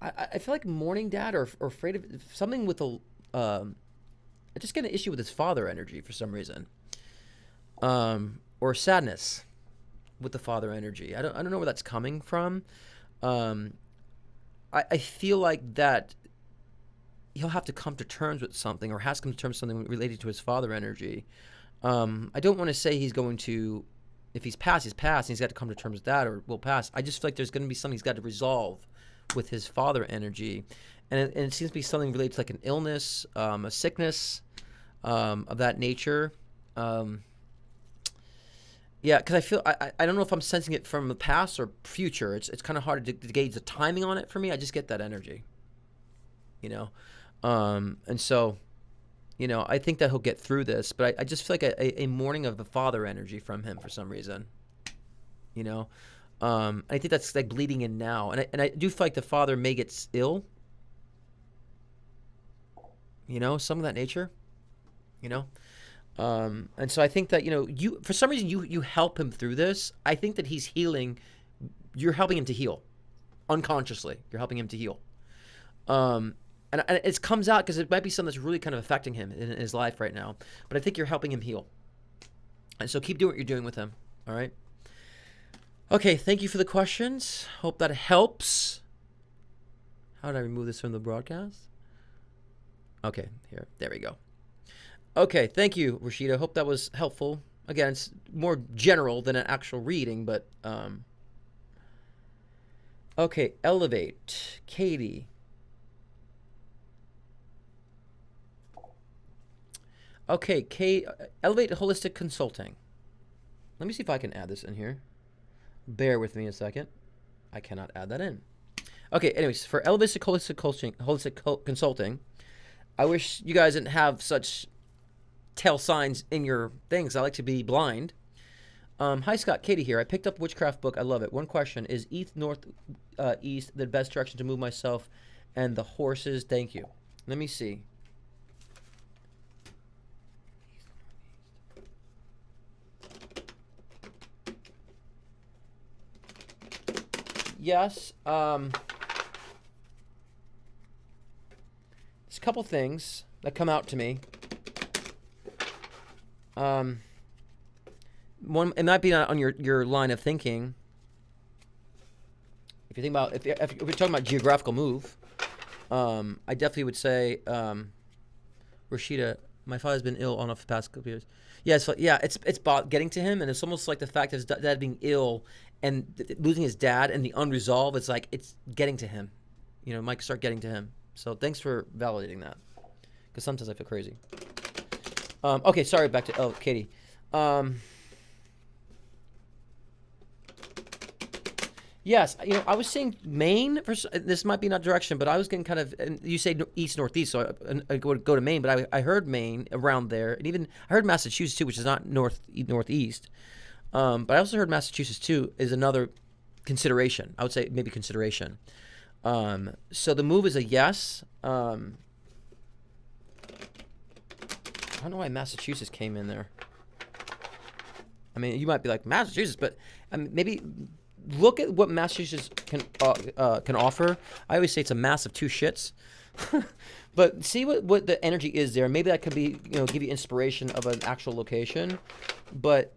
I feel like mourning dad or afraid of something with I just get an issue with his father energy for some reason, or sadness with the father energy. I don't know where that's coming from. I feel like that he'll have to come to terms with something, or has to come to terms with something related to his father energy. I don't want to say he's going to, if he's passed, he's passed, and he's got to come to terms with that, or will pass. I just feel like there's going to be something he's got to resolve with his father energy. And it seems to be something related to like an illness, a sickness of that nature. Yeah, because I feel I don't know if I'm sensing it from the past or future. It's kind of hard to gauge the timing on it for me. I just get that energy, you know, and so, you know, I think that he'll get through this. But I just feel like a mourning of the father energy from him for some reason, you know. I think that's like bleeding in now, and I do feel like the father may get ill. You know, some of that nature, you know. And so I think that, you know, you, for some reason, you help him through this. I think that he's healing. You're helping him to heal unconsciously. You're helping him to heal. And it comes out because it might be something that's really kind of affecting him in his life right now. But I think you're helping him heal. And so keep doing what you're doing with him. All right. Okay. Thank you for the questions. Hope that helps. How did I remove this from the broadcast? Okay, there we go. Okay, thank you, Rashida. Hope that was helpful. Again, it's more general than an actual reading, but okay, Elevate, Katie. Okay, Elevate Holistic Consulting. Let me see if I can add this in here. Bear with me a second. I cannot add that in. Okay, anyways, for Elevate Holistic Consulting, I wish you guys didn't have such tell signs in your things. I like to be blind. Hi, Scott. Katie here. I picked up a witchcraft book. I love it. One question. Is east, north, east the best direction to move myself and the horses? Thank you. Let me see. Yes. There's a couple things that come out to me. One, it might be not on your line of thinking. If you think about, if we're talking about geographical move, I definitely would say, Rashida, my father's been ill on the past couple years. Yeah, so yeah, it's getting to him, and it's almost like the fact of his dad being ill and losing his dad and the unresolved. It's like it's getting to him. You know, it might start getting to him. So thanks for validating that, because sometimes I feel crazy. Okay, sorry. Back to Katie. Yes, you know, I was saying Maine. This might be not direction, but I was getting kind of. And you say east northeast, so I would go to Maine, but I heard Maine around there, and even I heard Massachusetts too, which is not northeast. But I also heard Massachusetts too is another consideration. I would say maybe consideration. So the move is a yes. I don't know why Massachusetts came in there. I mean, you might be like Massachusetts, but maybe look at what Massachusetts can offer. I always say it's a mass of two shits. But see what the energy is there. Maybe that could be, you know, give you inspiration of an actual location. But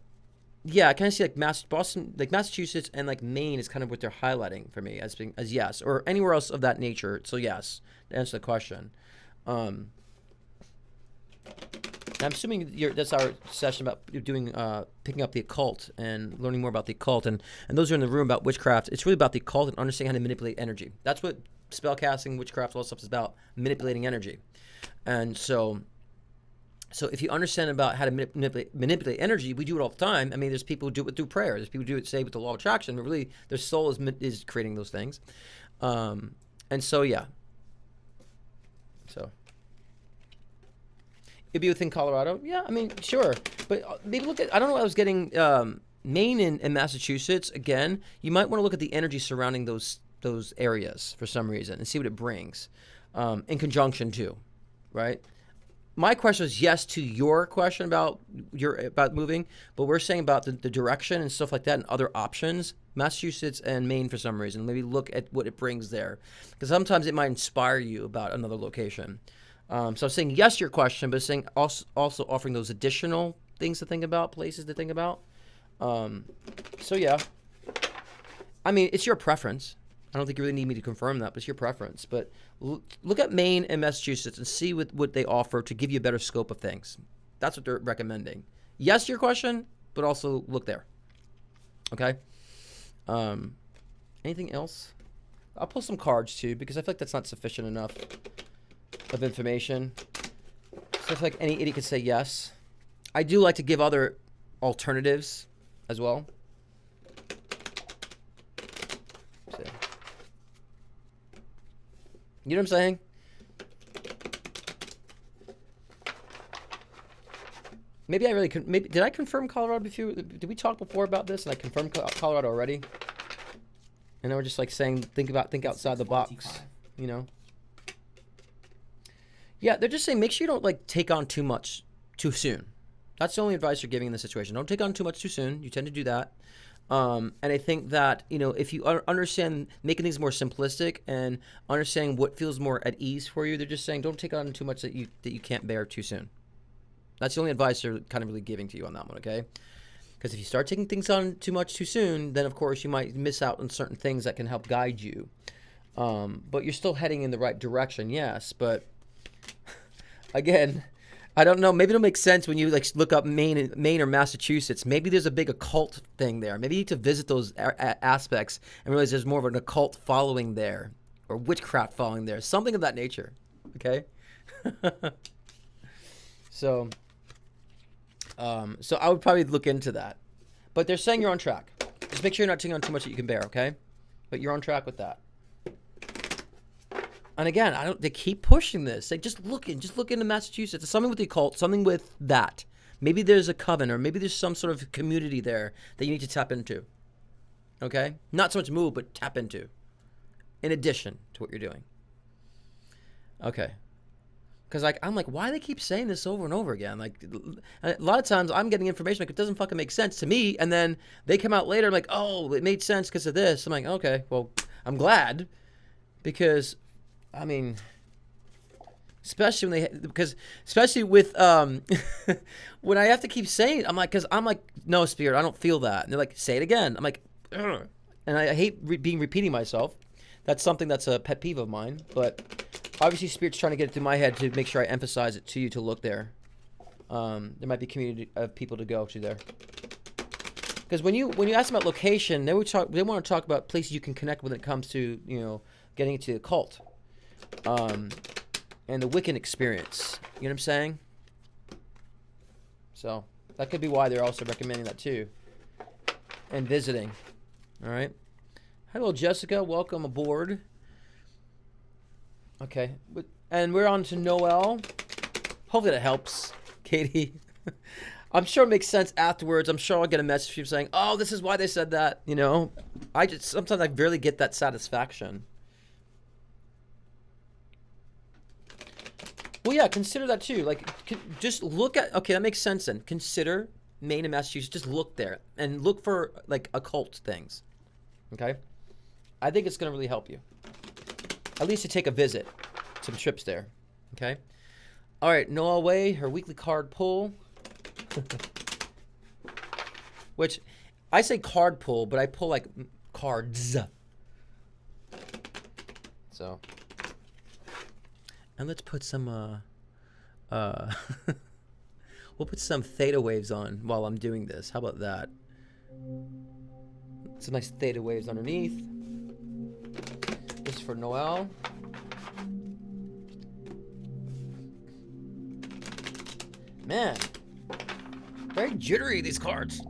yeah, I kind of see like Boston, like Massachusetts and like Maine is kind of what they're highlighting for me as being as yes, or anywhere else of that nature. So yes, to answer the question. I'm assuming that's our session about doing picking up the occult and learning more about the occult, and those are in the room about witchcraft. It's really about the occult and understanding how to manipulate energy. That's what spellcasting, witchcraft, all that stuff is about, manipulating energy. And so if you understand about how to manipulate energy, we do it all the time. I mean, there's people who do it through prayer. There's people who do it, say, with the law of attraction, but really their soul is creating those things. And so, yeah. So it'd be within Colorado. Yeah, I mean, sure. But maybe look at, I don't know, I was getting Maine and Massachusetts. Again, you might want to look at the energy surrounding those areas for some reason and see what it brings in conjunction too, right? My question is yes to your question about moving, but we're saying about the direction and stuff like that and other options. Massachusetts and Maine for some reason. Maybe look at what it brings there, because sometimes it might inspire you about another location. So I'm saying yes to your question, but saying also offering those additional things to think about, places to think about. So yeah, I mean, it's your preference. I don't think you really need me to confirm that, but it's your preference. But look at Maine and Massachusetts and see what they offer to give you a better scope of things. That's what they're recommending. Yes to your question, but also look there. Okay? Anything else? I'll pull some cards too, because I feel like that's not sufficient enough of information. So I feel like any idiot could say yes. I do like to give other alternatives as well. So, you know what I'm saying? Maybe I really could. Maybe did I confirm Colorado before? Did we talk before about this? And I confirmed Colorado already. And then we're just like saying, think outside the box. You know. Yeah, they're just saying make sure you don't like take on too much too soon. That's the only advice you're giving in this situation. Don't take on too much too soon. You tend to do that. And I think that, you know, if you understand making things more simplistic and understanding what feels more at ease for you, they're just saying don't take on too much that you can't bear too soon. That's the only advice they're kind of really giving to you on that one, okay? Because if you start taking things on too much too soon, then of course you might miss out on certain things that can help guide you. But you're still heading in the right direction, yes. But again, I don't know. Maybe it'll make sense when you like look up Maine or Massachusetts. Maybe there's a big occult thing there. Maybe you need to visit those aspects and realize there's more of an occult following there, or witchcraft following there, something of that nature. Okay. So I would probably look into that. But they're saying you're on track. Just make sure you're not taking on too much that you can bear. Okay. But you're on track with that. And again, they keep pushing this. Like, just look into Massachusetts. There's something with the occult, something with that. Maybe there's a coven, or maybe there's some sort of community there that you need to tap into. Okay? Not so much move, but tap into. In addition to what you're doing. Okay. Because I'm like, why do they keep saying this over and over again? Like, a lot of times I'm getting information like it doesn't fucking make sense to me, and then they come out later like, oh, it made sense because of this. I'm like, okay, well, I'm glad, because I mean, especially with when I have to keep saying it, I'm like, no, Spirit, I don't feel that. And they're like, say it again. I'm like, ugh. And I hate repeating myself. That's something that's a pet peeve of mine. But obviously, Spirit's trying to get it through my head to make sure I emphasize it to you to look there. There might be a community of people to go to there. Because when you ask them about location, they want to talk about places you can connect when it comes to getting into the cult. And the Wiccan experience. You know what I'm saying? So, that could be why they're also recommending that too. And visiting. Alright. Hello, Jessica. Welcome aboard. Okay. And we're on to Noel. Hopefully that helps, Katie. I'm sure it makes sense afterwards. I'm sure I'll get a message from you saying, oh, this is why they said that. Sometimes I barely get that satisfaction. Well, yeah, consider that too. Like, just look at, okay, that makes sense then. Consider Maine and Massachusetts. Just look there and look for, like, occult things. Okay? I think it's going to really help you. At least to take a visit. Some trips there. Okay? All right, Noel Way, her weekly card pull. Which, I say card pull, but I pull, like, cards. So... And let's put some, we'll put some theta waves on while I'm doing this. How about that? Some nice theta waves underneath. This is for Noel. Man, very jittery, these cards.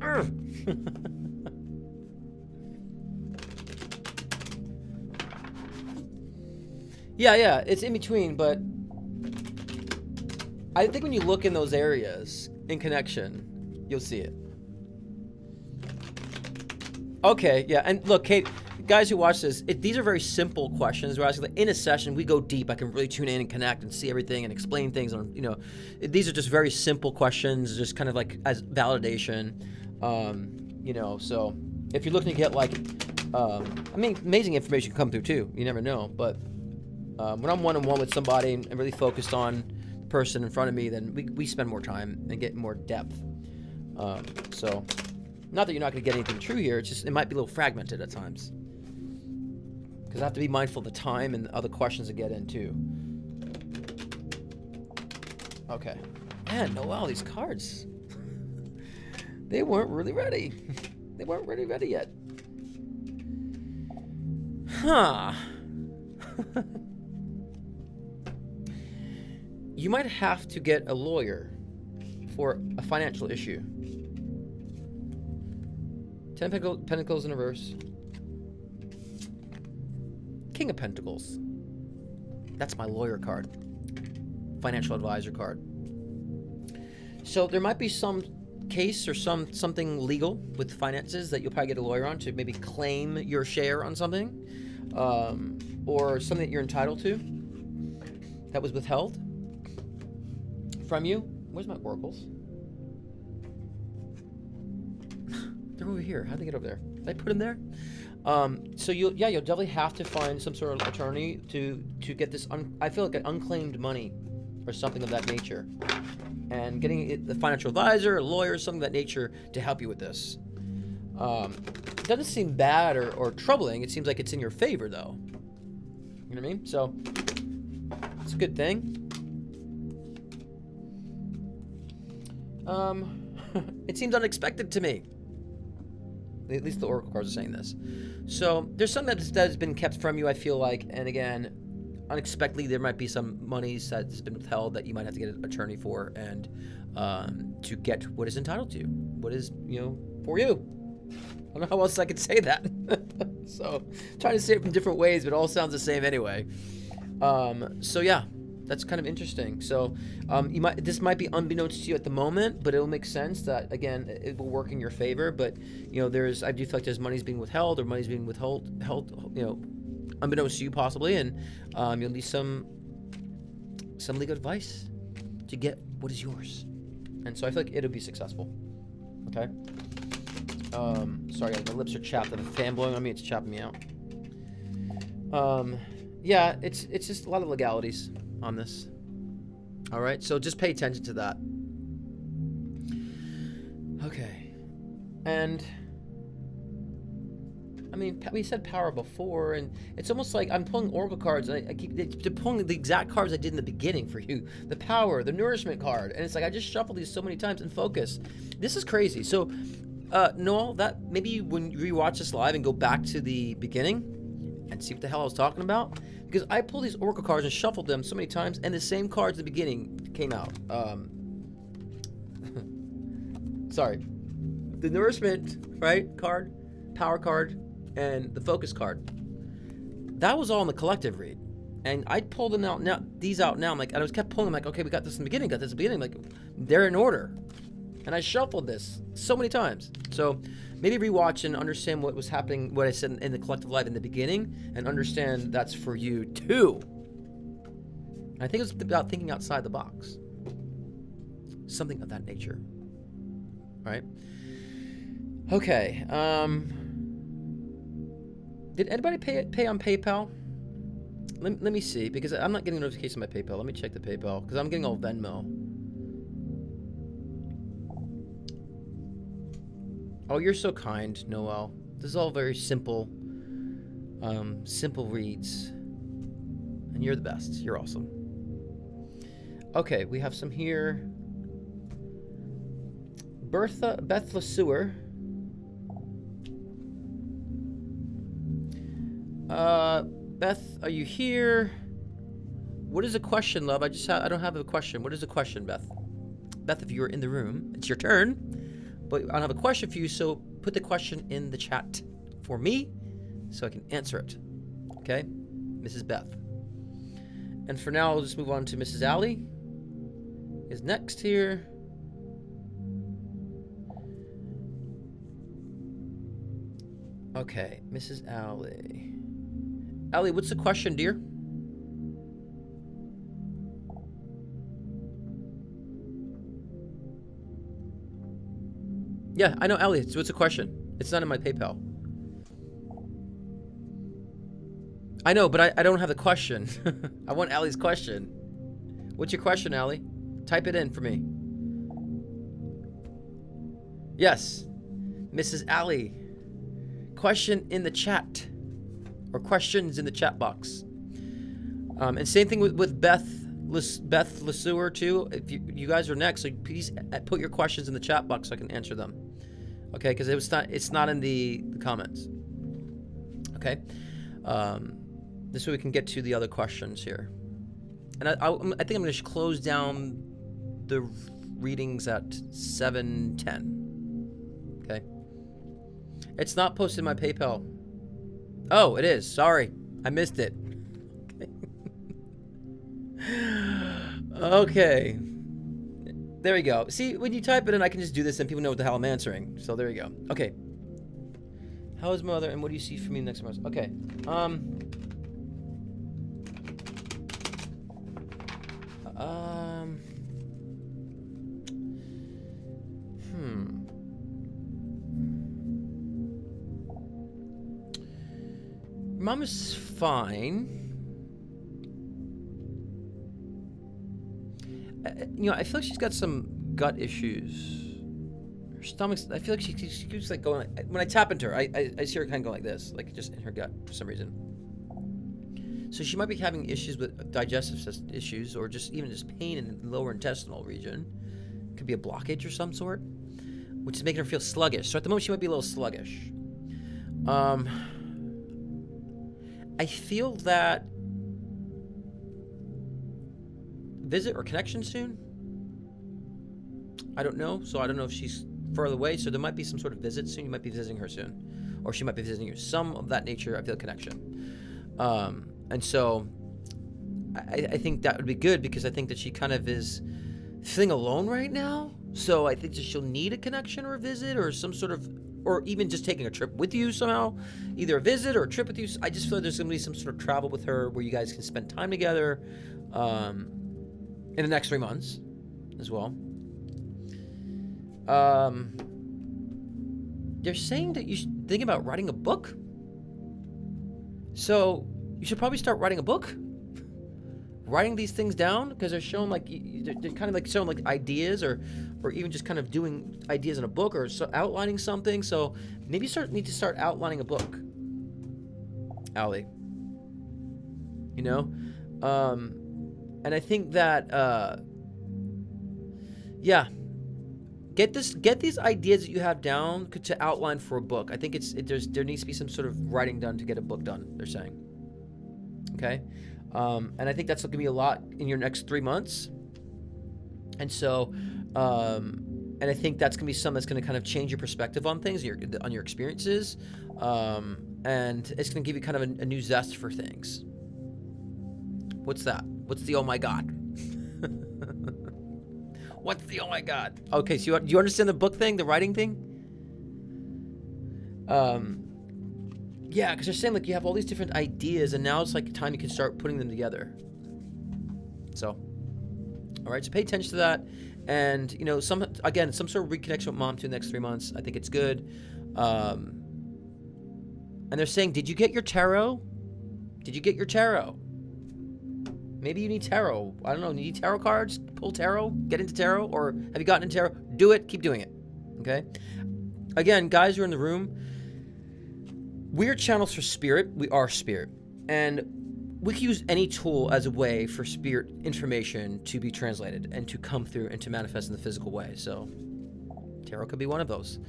Yeah, it's in between, but I think when you look in those areas in connection, you'll see it. Okay, yeah, and look, Kate, guys who watch this, these are very simple questions. We're asking, in a session, we go deep. I can really tune in and connect and see everything and explain things. On, these are just very simple questions, just kind of like as validation. So if you're looking to get amazing information can come through too. You never know, but. When I'm one-on-one with somebody and really focused on the person in front of me, then we spend more time and get more depth. So, not that you're not going to get anything true here. It's just it might be a little fragmented at times. Because I have to be mindful of the time and the other questions to get in too. Okay. Man, Noel, these cards. They weren't really ready. They weren't really ready yet. Huh. You might have to get a lawyer for a financial issue. 10 Pentacles in reverse. King of Pentacles. That's my lawyer card. Financial advisor card. So there might be some case or something legal with finances that you'll probably get a lawyer on to maybe claim your share on something. Or something that you're entitled to that was withheld from you. Where's my oracles? They're over here. How'd they get over there? Did I put them there? So you'll definitely have to find some sort of attorney to get this. I feel like an unclaimed money or something of that nature, and getting the financial advisor, a lawyer, something of that nature to help you with this. It doesn't seem bad or troubling. It seems like it's in your favor, though. You know what I mean? So it's a good thing. It seems unexpected to me. At least the oracle cards are saying this. So there's something that has been kept from you, I feel like. And again, unexpectedly, there might be some monies that's been withheld that you might have to get an attorney for, and to get what is entitled to you, what is, for you. I don't know how else I could say that. So trying to say it in different ways, but it all sounds the same anyway. So yeah, that's kind of interesting. So this might be unbeknownst to you at the moment, but it'll make sense that, again, it will work in your favor. But I do feel like there's money's being withheld, or money's being held, unbeknownst to you possibly, and you'll need some legal advice to get what is yours. And so I feel like it'll be successful. Okay. Sorry guys, my lips are chapped and the fan blowing on me, it's chapping me out. Yeah, it's just a lot of legalities on this. All right, so just pay attention to that. Okay. And I mean, we said power before, and it's almost like I'm pulling oracle cards, and I keep pulling the exact cards I did in the beginning for you. The power, the nourishment card, and it's like I just shuffled these so many times and focus. This is crazy. So, Noel, that maybe when you rewatch this live and go back to the beginning and see what the hell I was talking about, because I pulled these oracle cards and shuffled them so many times, and the same cards in the beginning came out. Sorry, the nourishment, right, card, power card, and the focus card. That was all in the collective read, and I pulled them out now. These out now. I'm like, and I was kept pulling them. Like, okay, we got this in the beginning. Got this in the beginning. Like, they're in order, and I shuffled this so many times. So maybe rewatch and understand what was happening, what I said in the collective live in the beginning, and understand that's for you too. I think it's about thinking outside the box, something of that nature. Right? Okay. Did anybody pay on PayPal? Let me see, because I'm not getting a notification on my PayPal. Let me check the PayPal, because I'm getting all Venmo. Oh, you're so kind, Noel. This is all very simple. Simple reads. And you're the best. You're awesome. Okay, we have some here. Beth LeSueur. Beth, are you here? What is a question, love? I don't have a question. What is a question, Beth? Beth, if you're in the room, it's your turn. But I don't have a question for you, so put the question in the chat for me so I can answer it. Okay? Mrs. Beth. And for now, I'll just move on to Mrs. Allie. Is next here. Okay, Mrs. Allie. Allie, what's the question, dear? Yeah, I know, Allie. So what's the question? It's not in my PayPal. I know, but I don't have the question. I want Allie's question. What's your question, Allie? Type it in for me. Yes, Mrs. Allie. Question in the chat, or questions in the chat box. And same thing with Beth LeSueur too. If you guys are next, so please put your questions in the chat box so I can answer them. Okay, because it's not in the comments. Okay, this way we can get to the other questions here. And I think I'm going to close down the readings at 7:10. Okay. It's not posted in my PayPal. Oh, it is. Sorry. I missed it. Okay. Okay. There we go. See, when you type it in, I can just do this and people know what the hell I'm answering. So there you go. Okay. How is mother and what do you see for me next month? Okay. Mom is fine. I feel like she's got some gut issues. Her stomach's, I feel like she keeps like going, when I tap into her, I see her kind of go like this, like just in her gut for some reason. So she might be having issues with digestive issues, or just pain in the lower intestinal region. Could be a blockage or some sort, which is making her feel sluggish. So at the moment, she might be a little sluggish. I feel that visit or connection soon. I don't know. So I don't know if she's further away. So there might be some sort of visit soon. You might be visiting her soon, or she might be visiting you. Some of that nature. I feel connection. And so I think that would be good, because I think that she kind of is feeling alone right now. So I think that she'll need a connection or a visit or some sort of, or even just taking a trip with you somehow, either a visit or a trip with you. I just feel like there's going to be some sort of travel with her where you guys can spend time together in the next 3 months as well. They're saying that you should think about writing a book. So you should probably start writing a book. Writing these things down, because they're showing like they're kind of like showing like ideas, or even just kind of doing ideas in a book, or outlining something. So maybe need to start outlining a book, Allie. You know, and I think that yeah, get these ideas that you have down to outline for a book. I think there needs to be some sort of writing done to get a book done. They're saying, okay. And I think that's going to be a lot in your next 3 months. And so, and I think that's going to be something that's going to kind of change your perspective on things, on your experiences. And it's going to give you kind of a new zest for things. What's that? What's the oh my God? What's the oh my God? Okay, so do you understand the book thing, the writing thing? Yeah, because they're saying like you have all these different ideas, and now it's like time you can start putting them together. So, all right, so pay attention to that, and you know, some sort of reconnection with mom to the next 3 months. I think it's good. And they're saying, did you get your tarot? Did you get your tarot? Maybe you need tarot. I don't know. You need tarot cards? Pull tarot? Get into tarot? Or have you gotten into tarot? Do it. Keep doing it. Okay. Again, guys who are in the room. We are channels for spirit. We are spirit. And we can use any tool as a way for spirit information to be translated and to come through and to manifest in the physical way. So tarot could be one of those.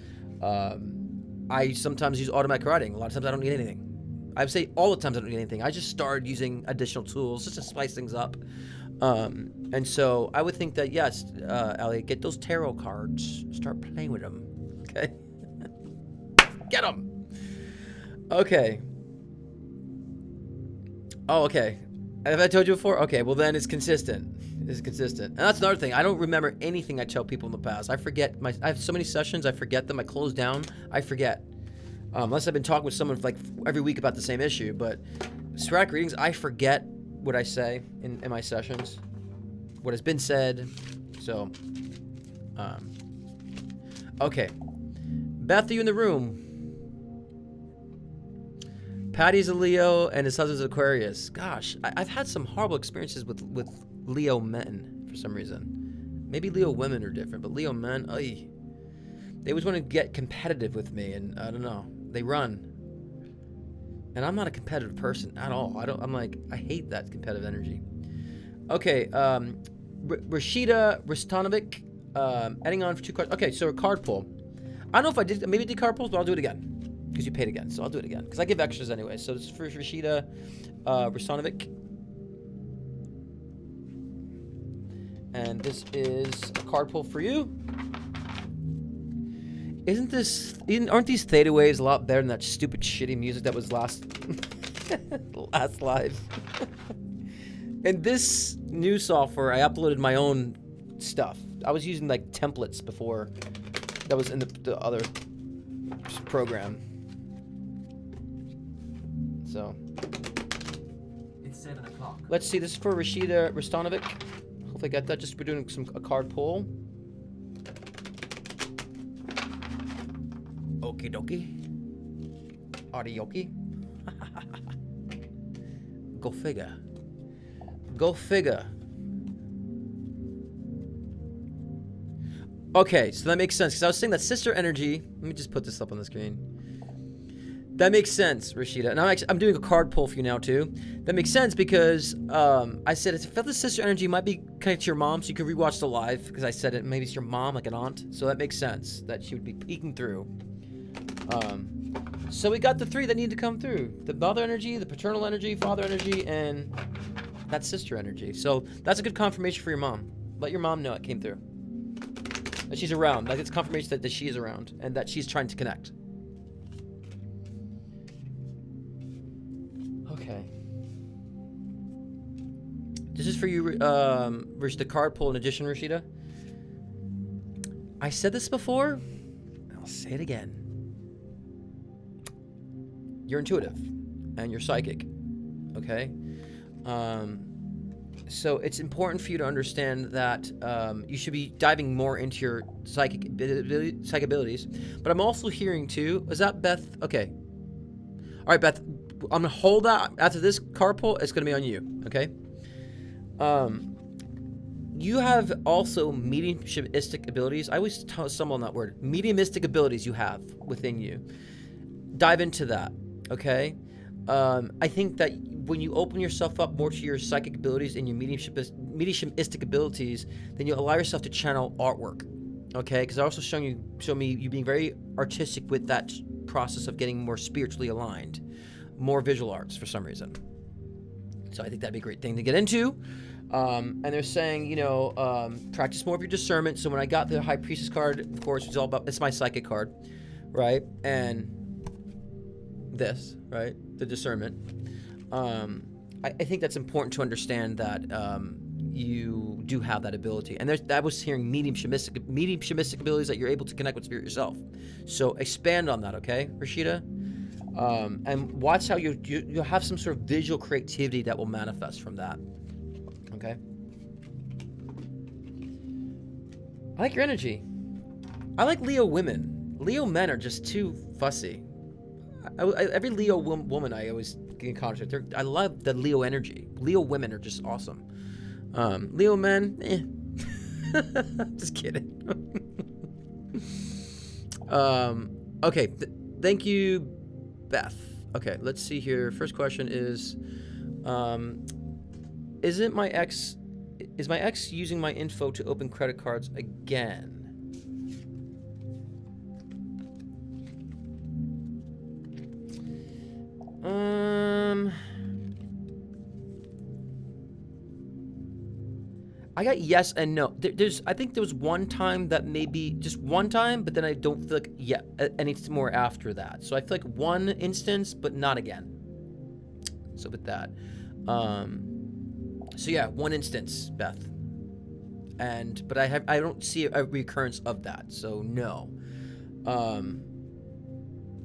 I sometimes use automatic writing. A lot of times I don't need anything. I would say all the times I don't need anything. I just started using additional tools just to spice things up. And so I would think that, yes, Elliot, get those tarot cards. Start playing with them. Okay? Get them. Okay. Oh, okay. Have I told you before? Okay, well then it's consistent. It's consistent. And that's another thing. I don't remember anything I tell people in the past. I forget. I have so many sessions, I forget them. I close down, I forget. Unless I've been talking with someone like every week about the same issue. But sporadic readings, I forget what I say in my sessions. What has been said. So, okay. Beth, are you in the room? Patty's a Leo and his husband's Aquarius. Gosh, I've had some horrible experiences with Leo men for some reason. Maybe Leo women are different, but Leo men, they always want to get competitive with me, and I don't know. They run. And I'm not a competitive person at all. I hate that competitive energy. Okay, Rashida Ristanovic, adding on for 2 cards. Okay, so a card pull. I don't know if I did card pulls, but I'll do it again. Because you paid again, so I'll do it again. Because I give extras anyway. So this is for Rashida Ristanovic. And this is a card pull for you. Aren't these theta waves a lot better than that stupid shitty music that was last live? And this new software, I uploaded my own stuff. I was using like templates before that was in the other program. So it's 7 o'clock. Let's see. This is for Rashida Ristanovic. Hopefully I got that. Just we're doing a card pull. Okie dokie. Adioki. Go figure. Go figure. Okay, so that makes sense. Because I was saying that sister energy. Let me just put this up on the screen. That makes sense, Rashida. And I'm doing a card pull for you now, too. That makes sense because I said I felt the sister energy might be connect to your mom, so you could rewatch the live because I said it. Maybe it's your mom, like an aunt. So that makes sense that she would be peeking through. So we got the 3 that need to come through: the mother energy, the paternal energy, father energy, and that sister energy. So that's a good confirmation for your mom. Let your mom know it came through. That she's around. Like, it's confirmation that she is around and that she's trying to connect. Okay. This is for you, the card pull in addition, Rashida. I said this before. I'll say it again. You're intuitive and you're psychic. Okay? So it's important for you to understand that you should be diving more into your psychic abilities. But I'm also hearing too, is that Beth? Okay. All right, Beth, I'm going to hold that. After this card pull, it's going to be on you. Okay? You have also mediumistic abilities. I always stumble on that word. Mediumistic abilities you have within you. Dive into that. Okay? I think that when you open yourself up more to your psychic abilities and your mediumistic abilities, then you allow yourself to channel artwork. Okay? Because I also show me you being very artistic with that process of getting more spiritually aligned, more visual arts for some reason. So I think that'd be a great thing to get into. And they're saying, practice more of your discernment. So when I got the High Priestess card, of course, it's my psychic card, right? And this, right? The discernment. I think that's important to understand that you do have that ability. And I was hearing mediumistic abilities that you're able to connect with spirit yourself. So expand on that, okay, Rashida? And watch how you'll have some sort of visual creativity that will manifest from that. Okay? I like your energy. I like Leo women. Leo men are just too fussy. Every Leo woman I always get in contact with, I love the Leo energy. Leo women are just awesome. Leo men, just kidding. Okay, thank you, Beth. Okay, let's see here. First question is my ex using my info to open credit cards again? I got yes and no. I think there was one time that maybe just one time, but then I don't feel like any more after that. So I feel like one instance, but not again. So with that, so yeah, one instance, Beth. But I don't see a recurrence of that. So no. And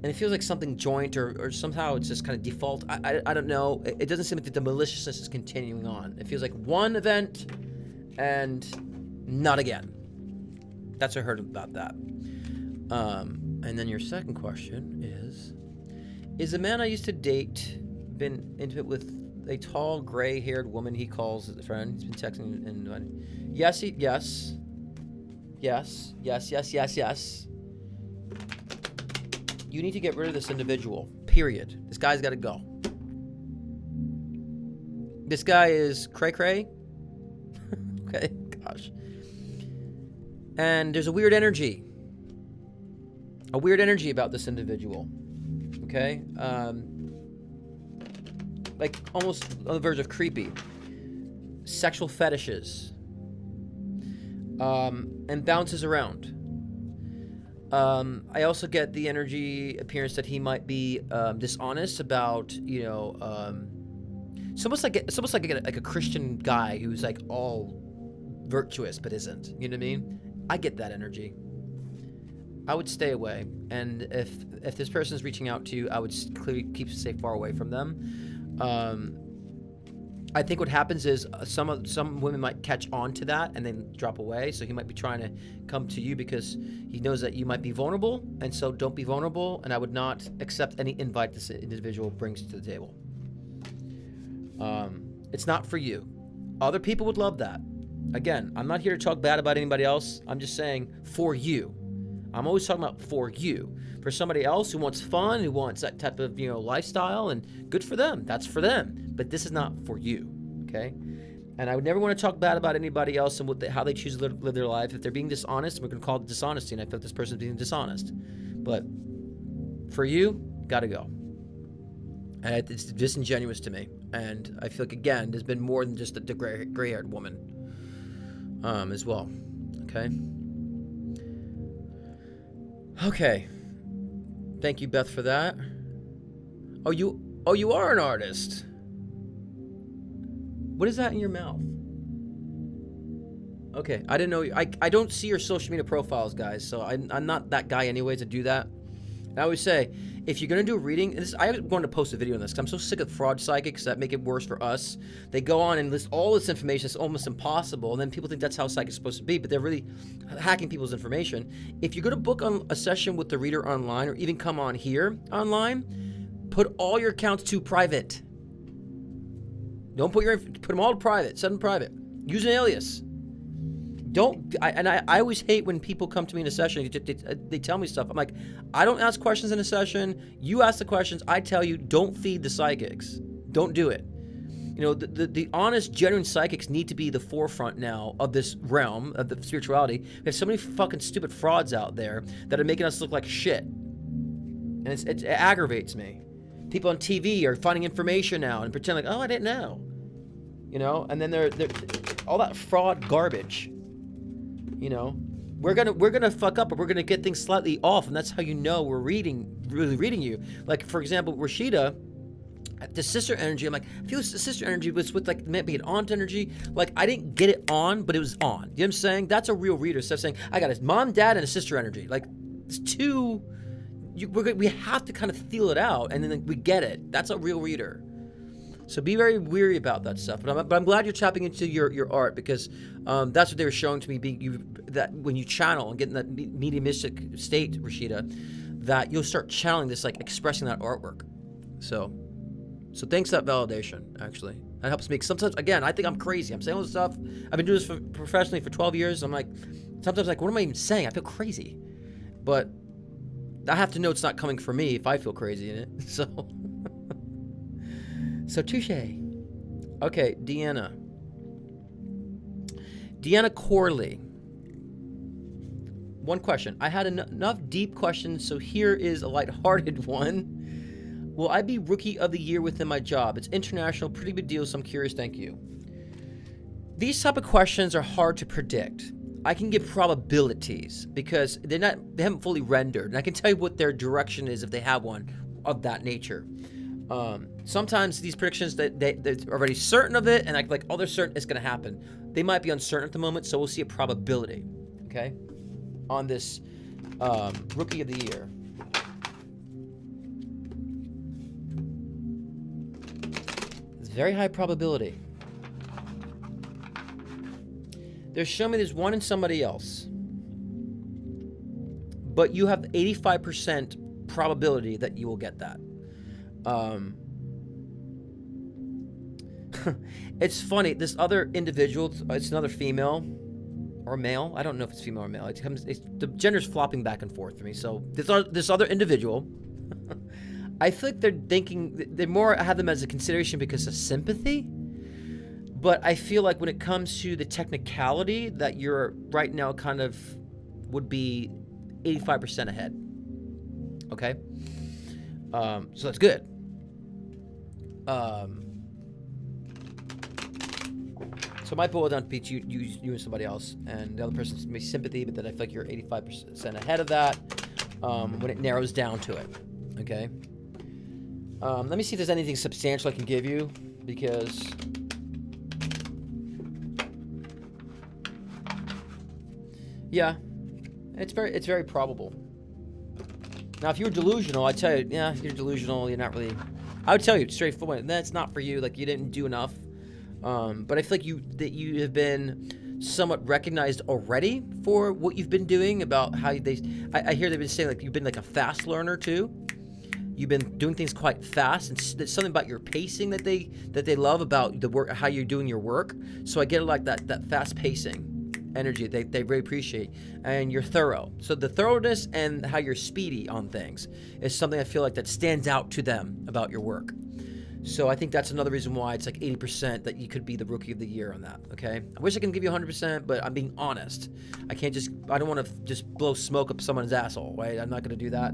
it feels like something joint or somehow it's just kind of default. I don't know. It doesn't seem like the maliciousness is continuing on. It feels like one event and not again. That's what I heard about that. And then your second question is the man I used to date been intimate with a tall, gray-haired woman he calls a friend? He's been texting and yes. You need to get rid of this individual. Period. This guy's got to go. This guy is cray-cray. Okay, gosh. And there's a weird energy. A weird energy about this individual. Okay? Like almost on the verge of creepy. Sexual fetishes. And bounces around. I also get the energy appearance that he might be dishonest about, it's almost like a Christian guy who's like all virtuous but isn't. You know what I mean? I get that energy. I would stay away, and if this person is reaching out to you, I would clearly keep safe far away from them. I think what happens is some women might catch on to that and then drop away. So he might be trying to come to you because he knows that you might be vulnerable, and so don't be vulnerable. And I would not accept any invite this individual brings to the table. It's not for you. Other people would love that. Again, I'm not here to talk bad about anybody else. I'm just saying for you. I'm always talking about for you. For somebody else who wants fun, who wants that type of, lifestyle, and good for them. That's for them. But this is not for you, okay? And I would never want to talk bad about anybody else and how they choose to live their life. If they're being dishonest, we're going to call it dishonesty. And I feel like this person's being dishonest. But for you, gotta go. And it's disingenuous to me. And I feel like, again, there's been more than just the gray-haired woman as well. Okay? Okay. Thank you, Beth, for that. Oh, you are an artist. What is that in your mouth? Okay, I didn't know. I don't see your social media profiles, guys, so I'm not that guy anyway to do that. And I always say, if you're going to do a reading, I'm going to post a video on this because I'm so sick of fraud psychics that make it worse for us. They go on and list all this information. It's almost impossible. And then people think that's how psychics are supposed to be, but they're really hacking people's information. If you're going to book a session with the reader online or even come on here online, put all your accounts to private. Don't put them all to private. Set them private. Use an alias. I always hate when people come to me in a session, they tell me stuff. I'm like, I don't ask questions in a session. You ask the questions. I tell you, don't feed the psychics. Don't do it. You know, the honest, genuine psychics need to be the forefront now of this realm, of the spirituality. We have so many fucking stupid frauds out there that are making us look like shit. And it aggravates me. People on TV are finding information now and pretend like, oh, I didn't know. You know, and then they're all that fraud garbage. You know, we're gonna fuck up, but we're gonna get things slightly off, and that's how you know we're really reading you. Like, for example, Rashida, the sister energy. I'm like, I feel the sister energy was with like maybe an aunt energy. Like, I didn't get it on, but it was on. You know what I'm saying? That's a real reader. Instead of saying I got a mom, dad, and a sister energy. Like, it's two. We have to kind of feel it out, and then we get it. That's a real reader. So be very weary about that stuff. But I'm glad you're tapping into your art, because that's what they were showing to me. That when you channel and get in that mediumistic state, Rashida, that you'll start channeling this, like expressing that artwork. So thanks for that validation. Actually, that helps me. Sometimes, again, I think I'm crazy. I'm saying all this stuff. I've been doing this professionally for 12 years. I'm like, sometimes like, what am I even saying? I feel crazy, but I have to know it's not coming from me if I feel crazy in it. So touche. Okay, Deanna Corley. One question. I had enough deep questions, so here is a lighthearted one. Will I be Rookie of the Year within my job? It's international, pretty big deal, so I'm curious. Thank you. These type of questions are hard to predict. I can give probabilities because they haven't fully rendered, and I can tell you what their direction is if they have one of that nature. Sometimes these predictions they're already certain of it, and like oh, they're certain it's going to happen. They might be uncertain at the moment, so we'll see a probability, okay, on this Rookie of the Year. It's very high probability. They're showing me there's one in somebody else, but you have 85% probability that you will get that. It's funny. This other individual, it's another female or male. I don't know if it's female or male. The gender's flopping back and forth for me. So this other individual, I feel like they're thinking they more have them as a consideration because of sympathy. But I feel like when it comes to the technicality, that you're right now kind of would be 85% ahead. Okay? So that's good. So my boil down to be you and somebody else, and the other person's maybe sympathy, but then I feel like you're 85% ahead of that when it narrows down to it. Okay? Let me see if there's anything substantial I can give you, because yeah, it's very probable. Now, if you were delusional, I'd tell you, yeah, you're delusional. You're not really. I would tell you straightforward, that's not for you. Like, you didn't do enough. But I feel like you have been somewhat recognized already for what you've been doing. About how I hear they've been saying like you've been like a fast learner too. You've been doing things quite fast, and there's something about your pacing that they love about the work, how you're doing your work. So I get like that fast pacing energy they really appreciate, and you're thorough. So the thoroughness and how you're speedy on things is something I feel like that stands out to them about your work. So I think that's another reason why it's like 80% that you could be the rookie of the year on that, okay? I wish I could give you 100%, but I'm being honest. I don't want to just blow smoke up someone's asshole, right? I'm not going to do that.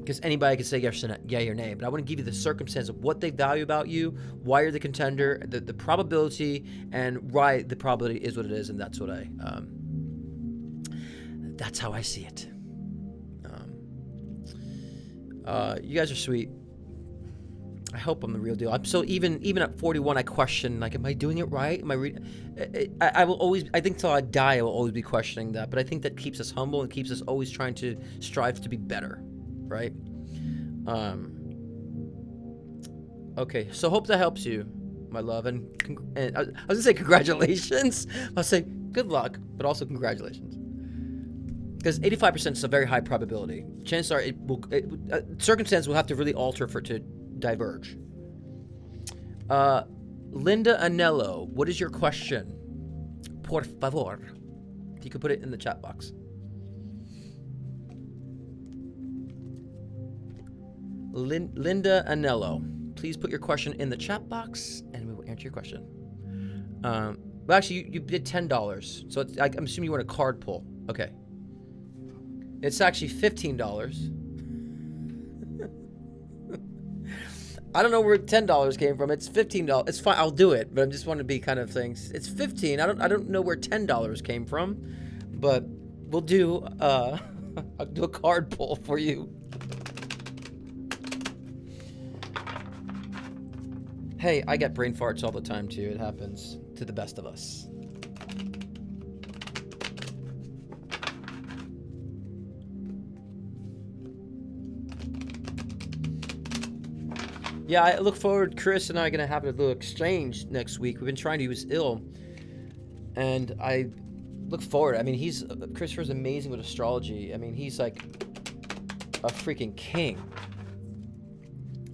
Because anybody could say yes or nay, but I want to give you the circumstance of what they value about you, why you're the contender, the probability, and why the probability is what it is, and that's what that's how I see it. You guys are sweet. I hope I'm the real deal. I'm so even at 41, I question, like, am I doing it right? Am I will always, I think till I die, I will always be questioning that. But I think that keeps us humble and keeps us always trying to strive to be better, right? Okay, so hope that helps you, my love. And I was gonna say congratulations. I'll say good luck, but also congratulations. Because 85% is a very high probability. Chances are circumstance will have to really alter for it to diverge. Linda Anello, what is your question? Por favor. If you could put it in the chat box. Linda Anello, please put your question in the chat box and we will answer your question. Well, actually, you did $10. So it's, I'm assuming you want a card pull. Okay. It's actually $15. I don't know where $10 came from. It's $15. It's fine. I'll do it, but I just want to be kind of saying it's 15. I don't know where $10 came from, but we'll do I'll do a card pull for you. Hey, I get brain farts all the time too. It happens to the best of us. Yeah, I look forward. Chris and I are going to have a little exchange next week. We've been trying to. He was ill. And I look forward. I mean, Christopher's amazing with astrology. I mean, he's like a freaking king.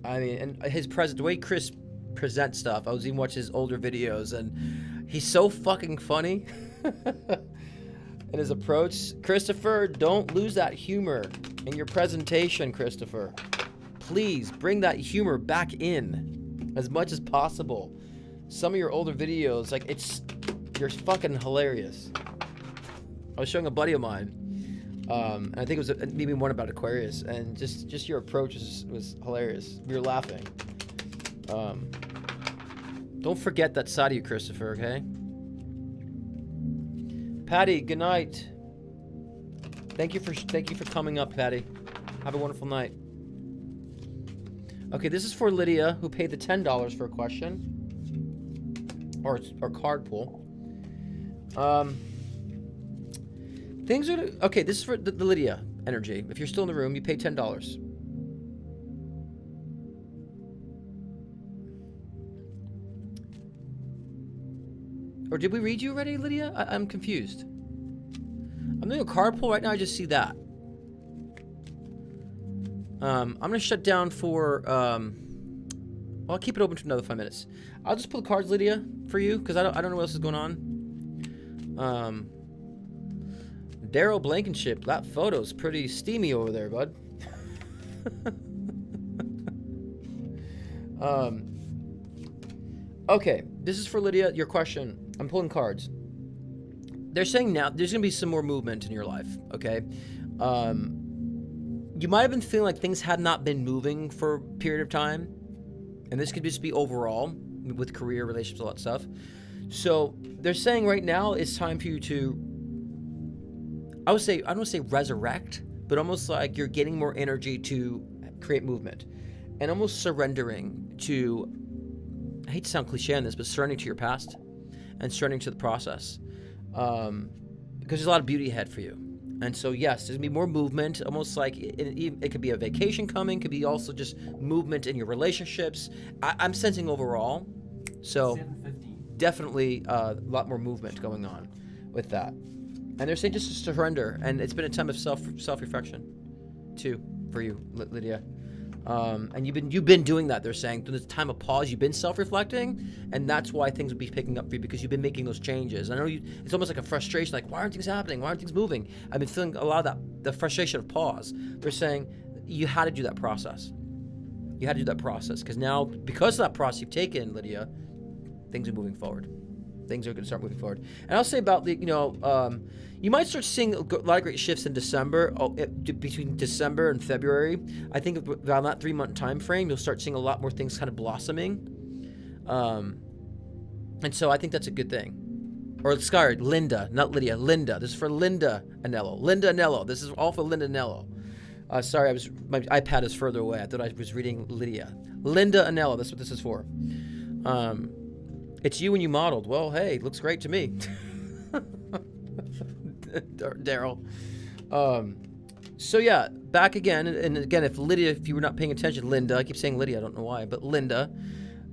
I mean, and the way Chris presents stuff, I was even watching his older videos, and he's so fucking funny. And his approach. Christopher, don't lose that humor in your presentation, Christopher. Please bring that humor back in as much as possible. Some of your older videos, like, you're fucking hilarious. I was showing a buddy of mine, and I think it was maybe one about Aquarius, and just your approach was hilarious. We were laughing. Don't forget that side of you, Christopher, okay? Patty, good night. Thank you for coming up, Patty. Have a wonderful night. Okay, this is for Lydia, who paid the $10 for a question. Or card pull. Things are... Okay, this is for the Lydia energy. If you're still in the room, you pay $10. Or did we read you already, Lydia? I'm confused. I'm doing a card pull right now. I just see that. I'm going to shut down for, well, I'll keep it open for another 5 minutes. I'll just pull the cards, Lydia, for you, because I don't know what else is going on. Daryl Blankenship, that photo's pretty steamy over there, bud. Okay, this is for Lydia, your question. I'm pulling cards. They're saying now there's going to be some more movement in your life, okay? You might have been feeling like things had not been moving for a period of time. And this could just be overall with career, relationships, all that stuff. So they're saying right now it's time for you to, I don't want to say resurrect, but almost like you're getting more energy to create movement. And almost surrendering to, I hate to sound cliche on this, but surrendering to your past and surrendering to the process. Because there's a lot of beauty ahead for you. And so, yes, there's going to be more movement, almost like it could be a vacation coming, could be also just movement in your relationships. I'm sensing overall. So, definitely a lot more movement going on with that. And they're saying just to surrender. And it's been a time of self-reflection, too, for you, Lydia. And you've been doing that, they're saying. Through this time of pause, you've been self-reflecting, and that's why things will be picking up for you, because you've been making those changes. I know it's almost like a frustration, like, why aren't things happening? Why aren't things moving? I've been feeling a lot of that, the frustration of pause. They're saying you had to do that process. You had to do that process because now, because of that process you've taken, Lydia, things are moving forward. Things are going to start moving forward. And I'll say about the, you might start seeing a lot of great shifts in December, between December and February. I think around that 3-month time frame, you'll start seeing a lot more things kind of blossoming. And so I think that's a good thing. Or, sorry, Linda, not Lydia, Linda. This is for Linda Anello. Linda Anello. This is all for Linda Anello. Sorry, my iPad is further away. I thought I was reading Lydia. Linda Anello, that's what this is for. It's you when you modeled. Well, hey, looks great to me. Daryl. So yeah, back again. And again, if you were not paying attention, Linda, I keep saying Lydia, I don't know why, but Linda,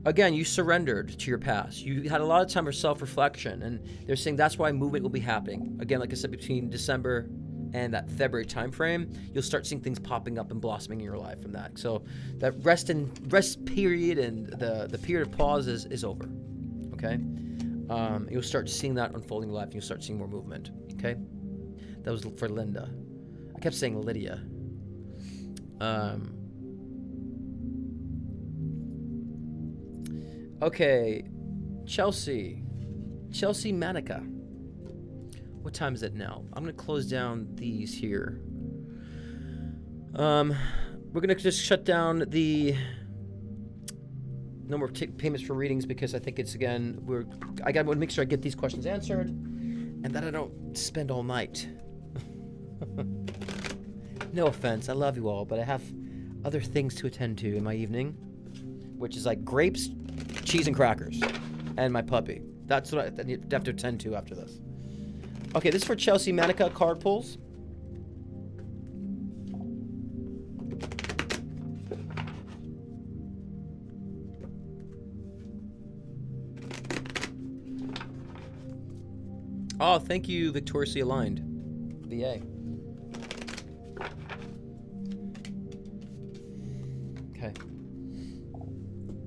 again, you surrendered to your past. You had a lot of time for self-reflection, and they're saying that's why movement will be happening. Again, like I said, between December and that February time frame, you'll start seeing things popping up and blossoming in your life from that. So that rest period and the period of pause is over. Okay, you'll start seeing that unfolding in your life, and you'll start seeing more movement. Okay, that was for Linda. I kept saying Lydia. Okay, Chelsea Manica. What time is it now? I'm gonna close down these here. We're gonna just shut down the no more payments for readings because I think it's again I gotta make sure I get these questions answered, and that I don't spend all night. No offense, I love you all, but I have other things to attend to in my evening, which is like grapes, cheese, and crackers, and my puppy. That's what I have to attend to after this. Okay, this is for Chelsea Manica card pulls. Oh, thank you, Victoriously Aligned, VA. Okay.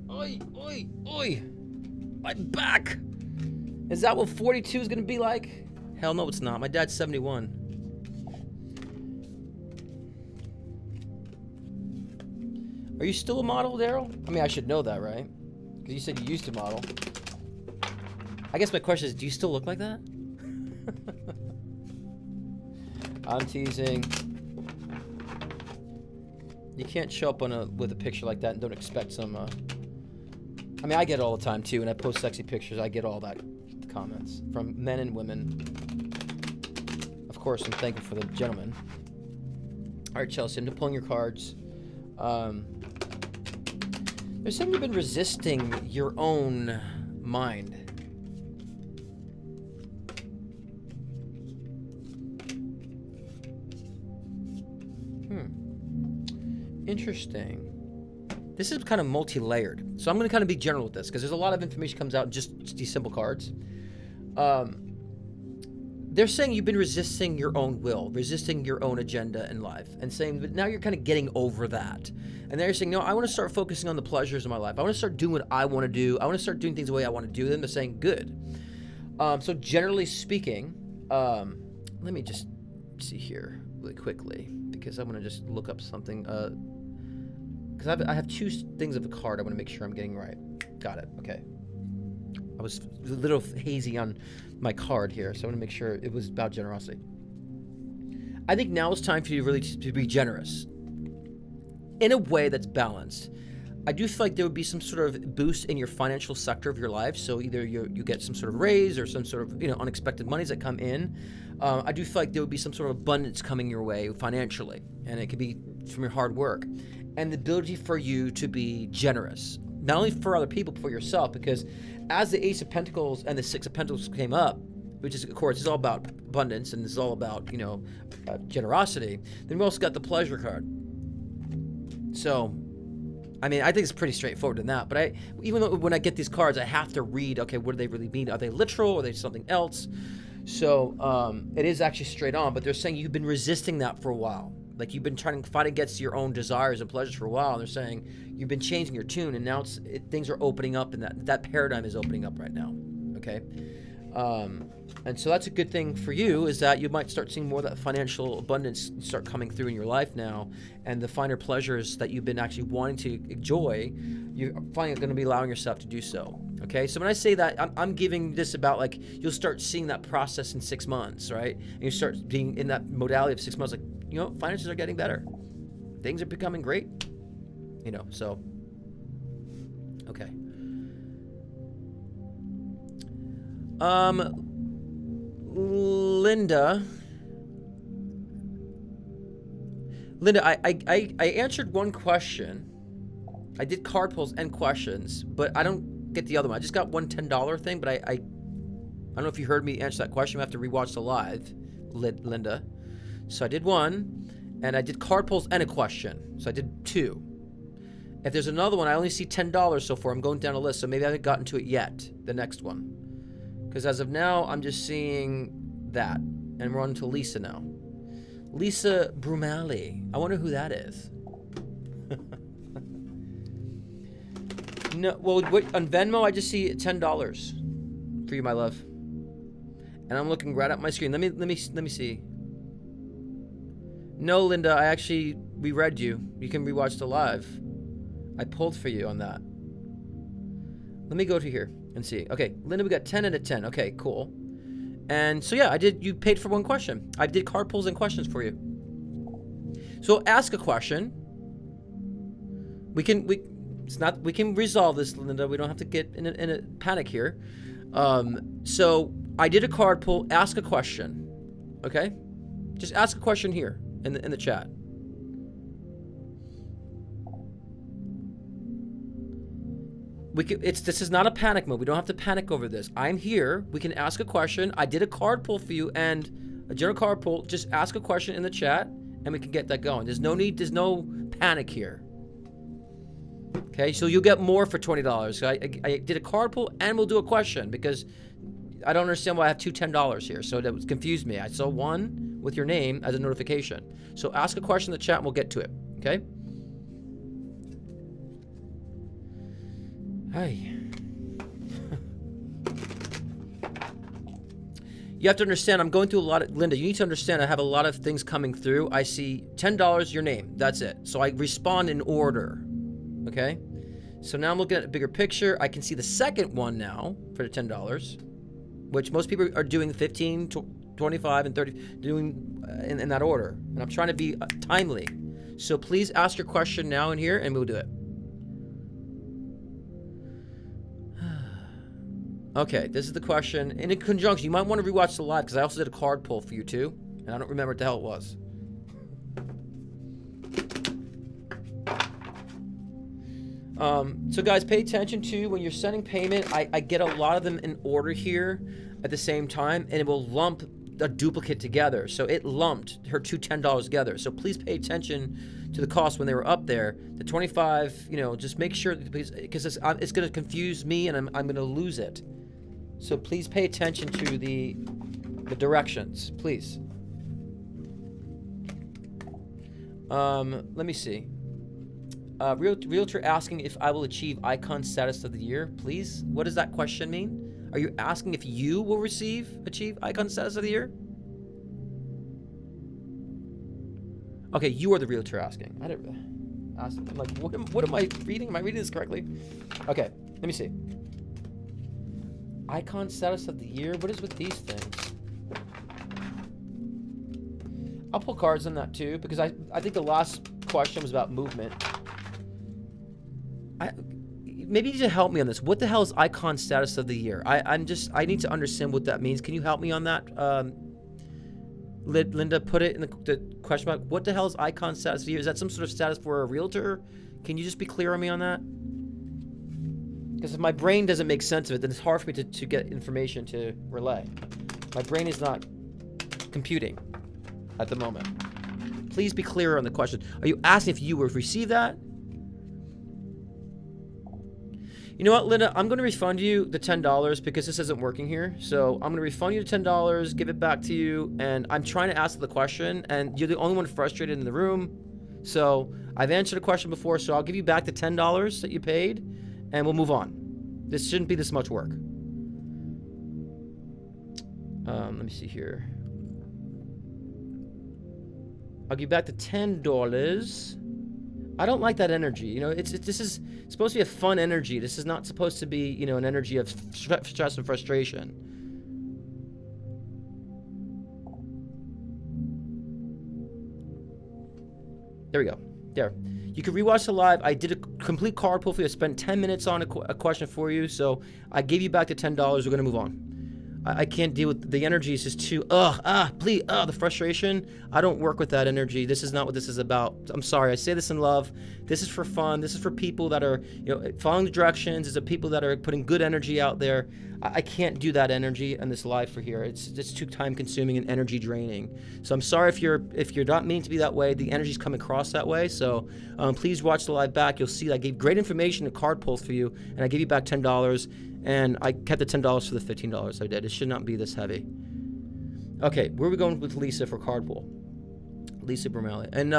Oi, oi, oi! I'm back! Is that what 42 is gonna be like? Hell no, it's not. My dad's 71. Are you still a model, Daryl? I mean, I should know that, right? Because you said you used to model. I guess my question is, do you still look like that? I'm teasing. You can't show up with a picture like that and don't expect some. I mean, I get it all the time too. When I post sexy pictures, I get all that comments from men and women. Of course, I'm thankful for the gentlemen. All right, Chelsea, I'm pulling your cards. There's something you've been resisting your own mind. Interesting. This is kind of multi-layered. So I'm going to kind of be general with this because there's a lot of information comes out in just these simple cards. They're saying you've been resisting your own will, resisting your own agenda in life, and saying that now you're kind of getting over that. And they're saying, no, I want to start focusing on the pleasures of my life. I want to start doing what I want to do. I want to start doing things the way I want to do them. They're saying, good. So generally speaking, let me just see here really quickly because I want to just look up something. Because I have two things of the card I want to make sure I'm getting right. Got it. Okay. I was a little hazy on my card here, so I want to make sure it was about generosity. I think now is time for you really to be generous in a way that's balanced. I do feel like there would be some sort of boost in your financial sector of your life. So either you get some sort of raise or some sort of unexpected monies that come in. I do feel like there would be some sort of abundance coming your way financially, and it could be from your hard work and the ability for you to be generous, not only for other people, but for yourself. Because as the Ace of Pentacles and the Six of Pentacles came up, which is, of course, is all about abundance and it's all about generosity. Then we also got the Pleasure card. So, I mean, I think it's pretty straightforward in that. But even though when I get these cards, I have to read, okay, what do they really mean? Are they literal? Are they something else? So it is actually straight on. But they're saying you've been resisting that for a while. Like you've been trying to fight against your own desires and pleasures for a while. And they're saying you've been changing your tune, and now things are opening up, and that paradigm is opening up right now. Okay. And so that's a good thing for you, is that you might start seeing more of that financial abundance start coming through in your life now, and the finer pleasures that you've been actually wanting to enjoy, you're finally going to be allowing yourself to do so. Okay, so when I say that, I'm giving this about like you'll start seeing that process in 6 months, right? And you start being in that modality of 6 months, like, you know, finances are getting better, things are becoming great, you know. So, okay. Linda, I answered one question. I did card pulls and questions, but I don't get the other one. I just got one $10 thing, but I don't know if you heard me answer that question. I have to rewatch the live, Linda. So I did one, and I did card pulls and a question. So I did 2. If there's another one, I only see $10 so far. I'm going down a list, so maybe I haven't gotten to it yet, the next one. Because as of now, I'm just seeing that. And we're on to Lisa now. Lisa Brumali. I wonder who that is. No, well, wait, on Venmo, I just see $10 for you, my love. And I'm looking right at my screen. Let me see. No, Linda, we read you. You can rewatch the live. I pulled for you on that. Let me go to here and see. Okay, Linda, we got 10 and a 10. Okay, cool. And so yeah, you paid for one question. I did card pulls and questions for you. So ask a question. We can resolve this, Linda. We don't have to get in a panic here. So I did a card pull. Ask a question. Okay, just ask a question here in the chat. This is not a panic mode. We don't have to panic over this. I'm here. We can ask a question. I did a card pull for you and a general card pull. Just ask a question in the chat and we can get that going. There's no panic here. Okay, so you'll get more for $20. So I did a card pull and we'll do a question because I don't understand why I have two $10 here. So that confused me. I saw one with your name as a notification. So ask a question in the chat and we'll get to it. Okay? Hi. You have to understand, I'm going through a lot of, Linda, you need to understand I have a lot of things coming through. I see $10, your name, that's it. So I respond in order, okay? So now I'm looking at a bigger picture. I can see the second one now for the $10, which most people are doing 15, 25, and 30, doing in that order. And I'm trying to be timely. So please ask your question now in here and we'll do it. Okay, this is the question. And in conjunction, you might want to rewatch the live because I also did a card pull for you too. And I don't remember what the hell it was. So guys, pay attention to when you're sending payment. I get a lot of them in order here at the same time, and it will lump a duplicate together. So it lumped her two $10 together. So please pay attention to the cost when they were up there. The 25, you know, just make sure, because it's going to confuse me and I'm going to lose it. So please pay attention to the directions, please. Let me see. Realtor asking if I will achieve icon status of the year, please. What does that question mean? Are you asking if you will achieve icon status of the year? Okay, you are the realtor asking. I didn't ask. I'm like, what am I reading? Am I reading this correctly? Okay, let me see. Icon status of the year. What is with these things? I'll pull cards on that too because I think the last question was about movement. Maybe you need to help me on this. What the hell is icon status of the year? I need to understand what that means. Can you help me on that? Linda, put it in the question mark. What the hell is icon status of the year? Is that some sort of status for a realtor? Can you just be clear on me on that? Because if my brain doesn't make sense of it, then it's hard for me to get information to relay. My brain is not computing at the moment. Please be clear on the question. Are you asking if you will receive that? You know what, Linda? I'm going to refund you the $10 because this isn't working here. So I'm going to refund you the $10, give it back to you, and I'm trying to ask the question, and you're the only one frustrated in the room. So I've answered a question before, so I'll give you back the $10 that you paid, and we'll move on. This shouldn't be this much work. Let me see here. I'll give back the $10. I don't like that energy. You know, this is supposed to be a fun energy. This is not supposed to be, you know, an energy of stress and frustration. There we go. There. You can rewatch the live. I did a complete card pull for you. I spent 10 minutes on a question for you, so I gave you back the $10. We're gonna move on. I can't deal with the energy. It's just too please, the frustration. I don't work with that energy. This is not what this is about. I'm sorry. I say this in love. This is for fun. This is for people that are, you know, following the directions. It's a people that are putting good energy out there. I can't do that energy on this live for here. It's too time consuming and energy draining. So I'm sorry if you're not meaning to be that way. The energy's come across that way. So please watch the live back. You'll see I gave great information and card pulls for you, and I gave you back $10. And I kept the $10 for the $15 I did. It should not be this heavy. Okay, where are we going with Lisa for card pull? Lisa Brumell. And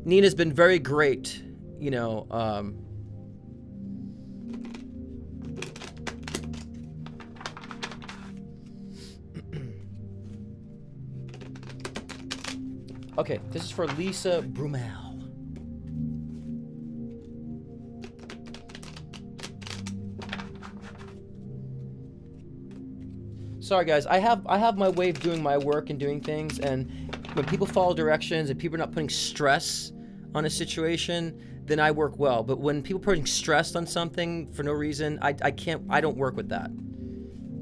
Nina's been very great, you know. Okay, this is for Lisa Brumell. Sorry guys, I have my way of doing my work and doing things, and when people follow directions and people are not putting stress on a situation, then I work well. But when people are putting stress on something for no reason, I don't work with that.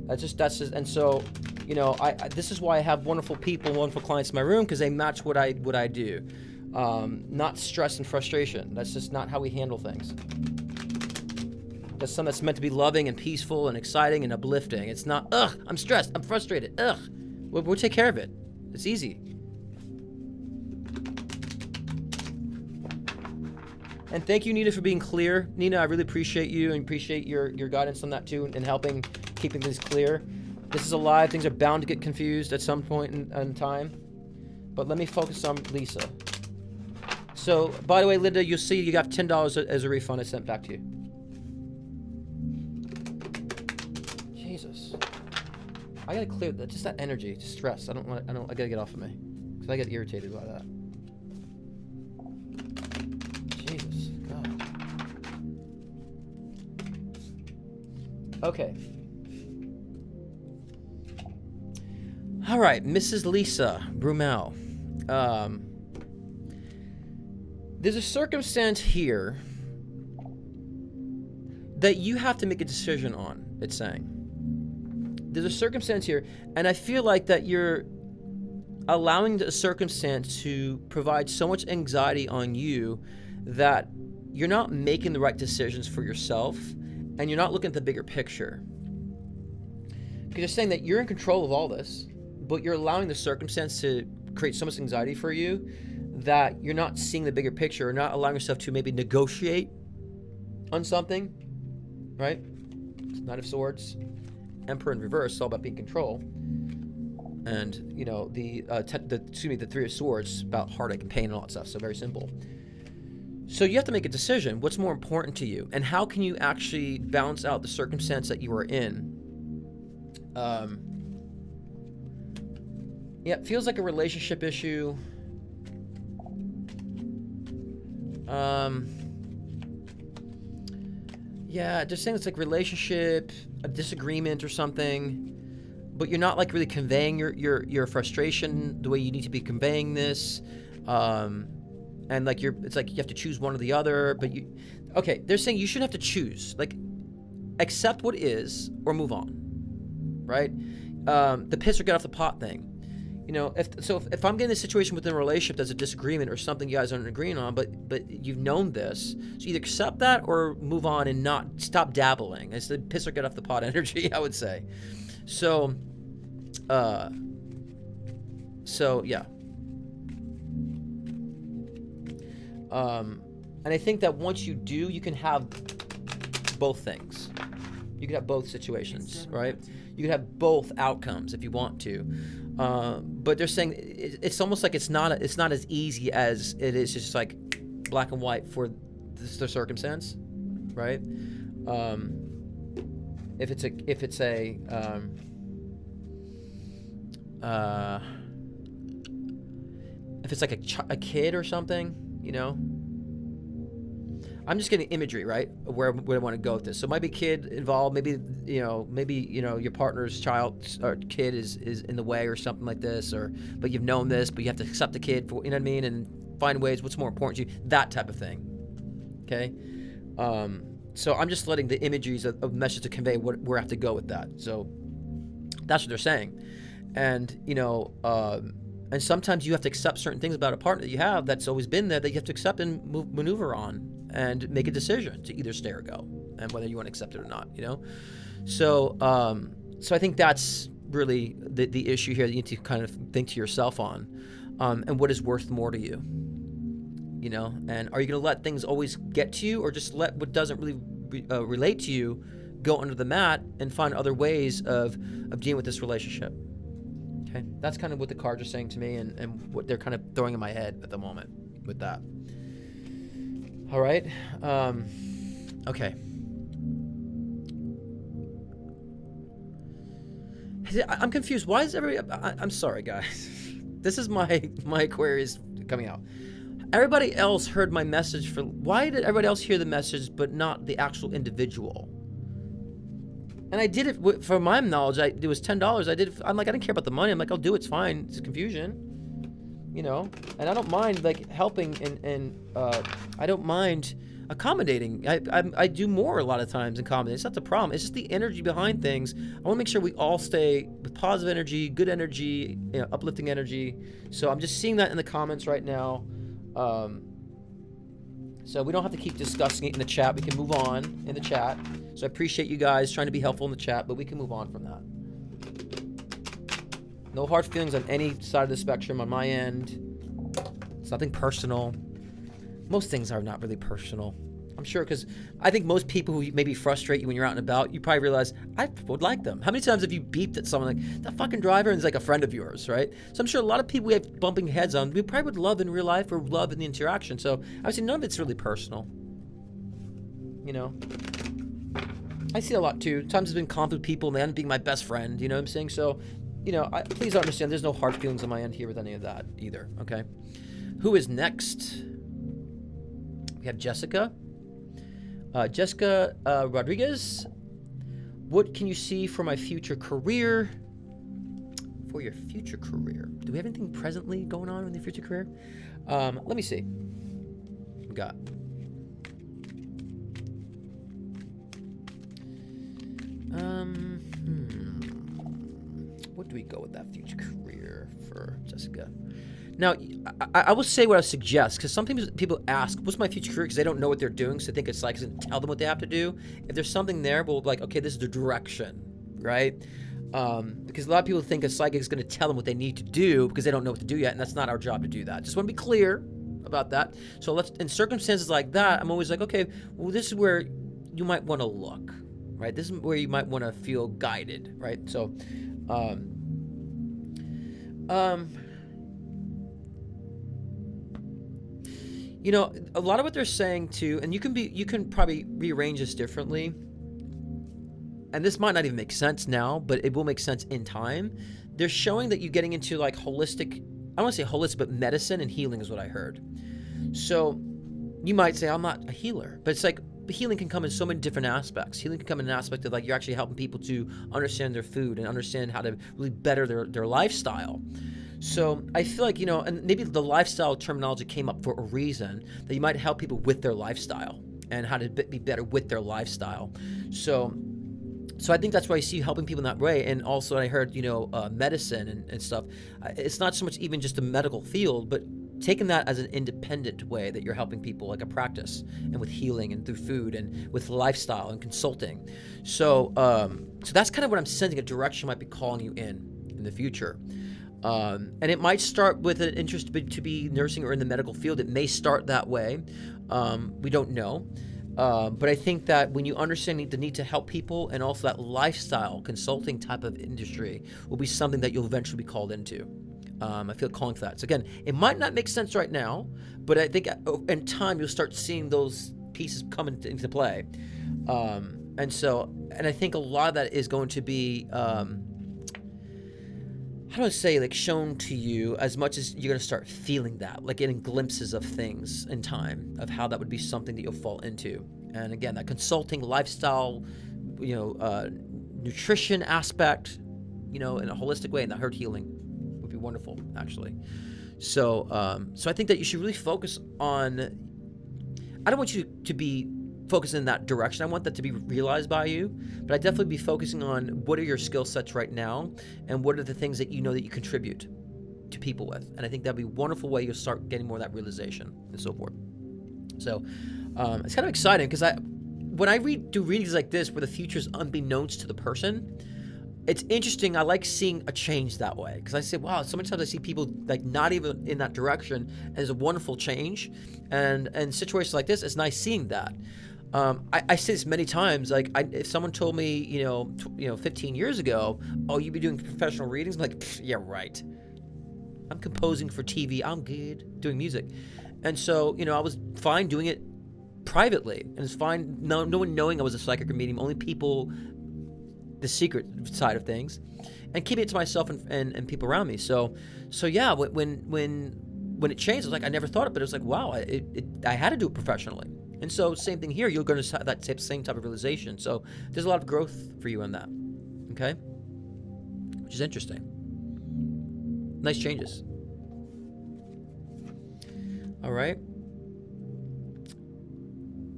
That's just, and so, you know, this is why I have wonderful people, wonderful clients in my room, because they match what I do. Not stress and frustration. That's just not how we handle things. That's something that's meant to be loving and peaceful and exciting and uplifting. It's not, I'm stressed, I'm frustrated, We'll take care of it. It's easy. And thank you, Nina, for being clear. Nina, I really appreciate you and appreciate your guidance on that too, and helping keeping things clear. This is a live. Things are bound to get confused at some point in time. But let me focus on Lisa. So, by the way, Linda, you'll see you got $10 as a refund I sent back to you. Jesus. I gotta clear that. Just that energy, just stress. I gotta get off of me. Because I get irritated by that. Jesus. God. Okay. All right, Mrs. Lisa Brumell. There's a circumstance here that you have to make a decision on, it's saying. There's a circumstance here, and I feel like that you're allowing the circumstance to provide so much anxiety on you that you're not making the right decisions for yourself, and you're not looking at the bigger picture. Because you're saying that you're in control of all this, but you're allowing the circumstance to create so much anxiety for you that you're not seeing the bigger picture, or not allowing yourself to maybe negotiate on something, right? Knight of Swords, Emperor in reverse, it's all about being in control. And, you know, the Three of Swords, about heartache and pain and all that stuff, so very simple. So you have to make a decision. What's more important to you? And how can you actually balance out the circumstance that you are in? Yeah, it feels like a relationship issue. Yeah, just saying it's like relationship, a disagreement or something, but you're not like really conveying your frustration the way you need to be conveying this. And like it's like you have to choose one or the other, but okay, they're saying you shouldn't have to choose. Like, accept what is or move on, right? The piss or get off the pot thing. You know, if I'm getting a situation within a relationship that's a disagreement or something you guys aren't agreeing on, but you've known this, so either accept that or move on and not stop dabbling. It's the piss or get off the pot energy, I would say. So yeah. And I think that once you do, you can have both things. You can have both situations, right? You can have both outcomes if you want to. But they're saying it's almost like it's not as easy as it is just like black and white for the circumstance, right? If it's a if it's like a kid or something, you know. I'm just getting imagery, right? Where I want to go with this. So it might be kid involved. Maybe your partner's child or kid is in the way or something like this, but you've known this, but you have to accept the kid for, you know what I mean, and find ways what's more important to you. That type of thing. Okay. So I'm just letting the imageries of message to convey where I have to go with that. So that's what they're saying, and and sometimes you have to accept certain things about a partner that you have that's always been there that you have to accept and maneuver on and make a decision to either stay or go, and whether you want to accept it or not, So I think that's really the issue here that you need to kind of think to yourself on, and what is worth more to you, and are you going to let things always get to you, or just let what doesn't really relate to you go under the mat and find other ways of dealing with this relationship? Okay, that's kind of what the cards are saying to me, and what they're kind of throwing in my head at the moment with that. All right. Okay. I'm confused. Why is everybody... I'm sorry, guys. This is my Aquarius coming out. Everybody else heard my message for... Why did everybody else hear the message but not the actual individual? And I did it, for my knowledge, it was $10. I'm like, I didn't care about the money. I'm like, I'll do it. It's fine. It's confusion. And I don't mind like helping and I don't mind accommodating. I do more a lot of times than accommodating. It's not the problem. It's just the energy behind things. I want to make sure we all stay with positive energy, good energy, uplifting energy. So I'm just seeing that in the comments right now. So we don't have to keep discussing it in the chat. We can move on in the chat. So I appreciate you guys trying to be helpful in the chat, but we can move on from that. No hard feelings on any side of the spectrum on my end. It's nothing personal. Most things are not really personal. I'm sure, because I think most people who maybe frustrate you when you're out and about, you probably realize, I would like them. How many times have you beeped at someone like, that fucking driver is like a friend of yours, right? So I'm sure a lot of people we have bumping heads on, we probably would love in real life or love in the interaction. So I would say none of it's really personal. I see a lot too. Times I've been conflict with people and they end up being my best friend, you know what I'm saying? So, please understand there's no hard feelings on my end here with any of that either, okay? Who is next? We have Jessica. Jessica Rodriguez. What can you see for my future career? For your future career. Do we have anything presently going on in the future career? Let me see. We got... What do we go with that future career for Jessica? Now, I will say what I suggest, because sometimes people ask, what's my future career? Because they don't know what they're doing, so they think it's like, tell them what they have to do. If there's something there, we'll be like, okay, this is the direction, right? Because a lot of people think a psychic is going to tell them what they need to do because they don't know what to do yet, and that's not our job to do that. Just want to be clear about that. So in circumstances like that, I'm always like, okay, well, this is where you might want to look, right? This is where you might want to feel guided, right? So, a lot of what they're saying too, and you can probably rearrange this differently. And this might not even make sense now, but it will make sense in time. They're showing that you're getting into like holistic, I don't want to say holistic, but medicine and healing is what I heard. So you might say, I'm not a healer, but it's like healing can come in so many different aspects. Healing can come in an aspect of like you're actually helping people to understand their food and understand how to really better their lifestyle. So I feel like, and maybe the lifestyle terminology came up for a reason, that you might help people with their lifestyle and how to be better with their lifestyle. So I think that's why I see you helping people in that way. And also I heard, medicine and stuff. It's not so much even just a medical field, but taking that as an independent way that you're helping people, like a practice, and with healing and through food and with lifestyle and consulting. So that's kind of what I'm sensing, a direction might be calling you in the future. And it might start with an interest to be nursing or in the medical field. It may start that way. We don't know. But I think that when you understand the need to help people, and also that lifestyle consulting type of industry will be something that you'll eventually be called into. I feel calling for that. So again, it might not make sense right now, but I think in time you'll start seeing those pieces come into play. And I think a lot of that is going to be how do I say, like, shown to you as much as you're going to start feeling that, like getting glimpses of things in time of how that would be something that you'll fall into. And again, that consulting, lifestyle, nutrition aspect, in a holistic way, and the hurt healing would be wonderful, actually. So I think that you should really focus on, I don't want you to be focused in that direction. I want that to be realized by you, but I definitely be focusing on what are your skill sets right now and what are the things that you know that you contribute to people with. And I think that'd be a wonderful way you'll start getting more of that realization and so forth. So it's kind of exciting because when I do readings like this where the future is unbeknownst to the person, it's interesting. I like seeing a change that way because I say, wow, so many times I see people like not even in that direction, and it's a wonderful change. And in situations like this, it's nice seeing that. I say this many times. Like, if someone told me, 15 years ago, oh, you'd be doing professional readings, I'm like, yeah, right. I'm composing for TV. I'm good doing music, and so I was fine doing it privately, and it's fine. No one knowing I was a psychic or medium. Only people, the secret side of things, and keeping it to myself and people around me. So yeah, when it changed, I was like, I never thought of it, but it was like, wow, I had to do it professionally. And so same thing here, you're going to have that same type of realization. So there's a lot of growth for you in that, okay? Which is interesting. Nice changes. All right.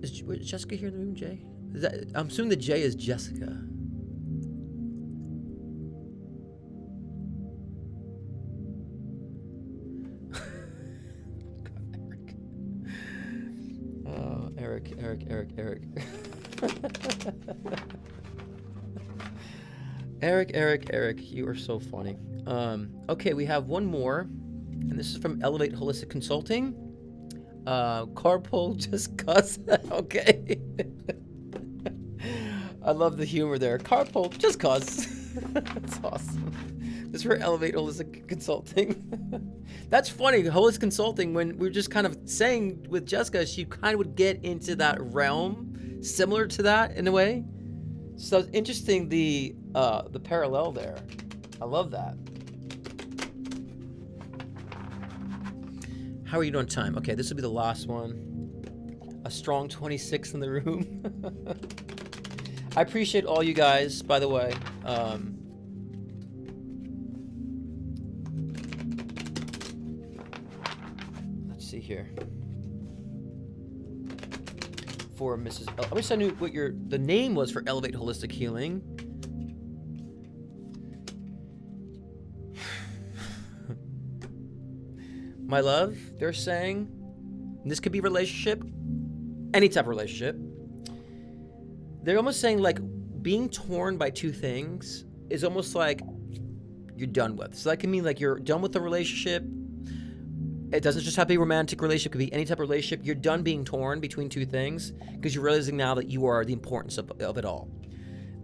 Is Jessica here in the room, Jay? I'm assuming the J is Jessica. Eric. Eric, you are so funny. Okay, we have one more, and this is from Elevate Holistic Consulting. Carpool just cuss. Okay. I love the humor there. Carpool just cuss. That's awesome. This is for Elevate Holistic Consulting. That's funny. Holistic Consulting, when we were just kind of saying with Jessica, she kind of would get into that realm, similar to that in a way. So it's interesting the parallel there. I love that. How are you doing time? Okay, this will be the last one. A strong 26 in the room. I appreciate all you guys, by the way. Let's see here. For Mrs. I wish I knew what the name was for Elevate Holistic Healing. My love, they're saying, and this could be relationship, any type of relationship. They're almost saying like being torn by two things is almost like you're done with. So that can mean like you're done with the relationship. It doesn't just have to be a romantic relationship. It could be any type of relationship. You're done being torn between two things because you're realizing now that you are the importance of it all.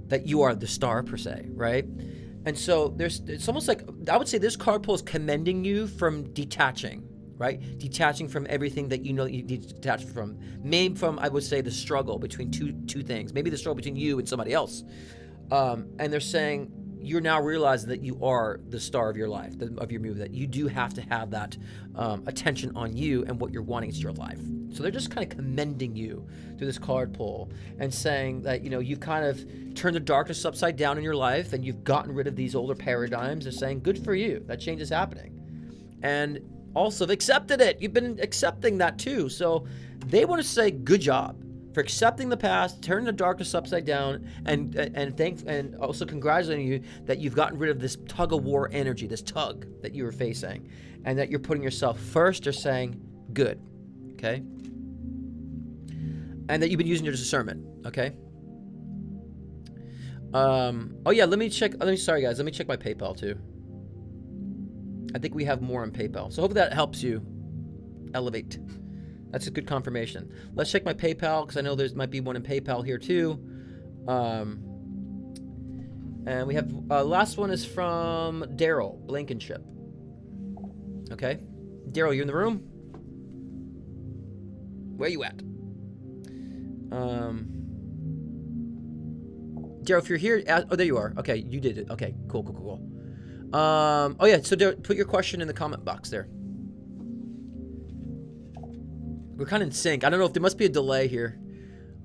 That you are the star per se, right? And so it's almost like, I would say this card pull is commending you from detaching, right? Detaching from everything that you know you need to detach from. Maybe from, I would say, the struggle between two things. Maybe the struggle between you and somebody else. And they're saying, you're now realizing that you are the star of your life, of your movie, that you do have to have that attention on you and what you're wanting to your life. So they're just kind of commending you through this card pull and saying that, you've kind of turned the darkness upside down in your life and you've gotten rid of these older paradigms. They're saying, good for you. That change is happening. And also, they've accepted it. You've been accepting that too. So they want to say, good job for accepting the past, turning the darkness upside down, and also congratulating you that you've gotten rid of this tug of war energy, this tug that you were facing, and that you're putting yourself first. They're saying, good, okay? And that you've been using your discernment, okay? Oh yeah, sorry guys, let me check my PayPal too. I think we have more on PayPal. So hopefully that helps you elevate. That's a good confirmation. Let's check my PayPal, because I know there might be one in PayPal here too. And we have, last one is from Daryl Blankenship. Okay. Daryl, you in the room? Where you at? Daryl, if you're here, oh, there you are. Okay, you did it. Okay, cool. Oh yeah, so put your question in the comment box there. We're kind of in sync. I don't know if there must be a delay here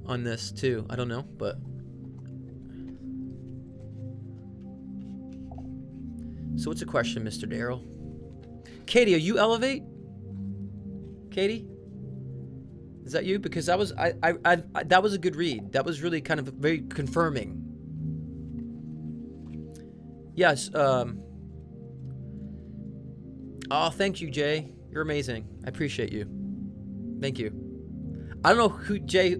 on this too. I don't know, but. So what's the question, Mr. Daryl? Katie, are you Elevate? Katie? Is that you? Because that was that was a good read. That was really kind of very confirming. Yes. Oh, thank you, Jay. You're amazing. I appreciate you. Thank you. I don't know who Jay.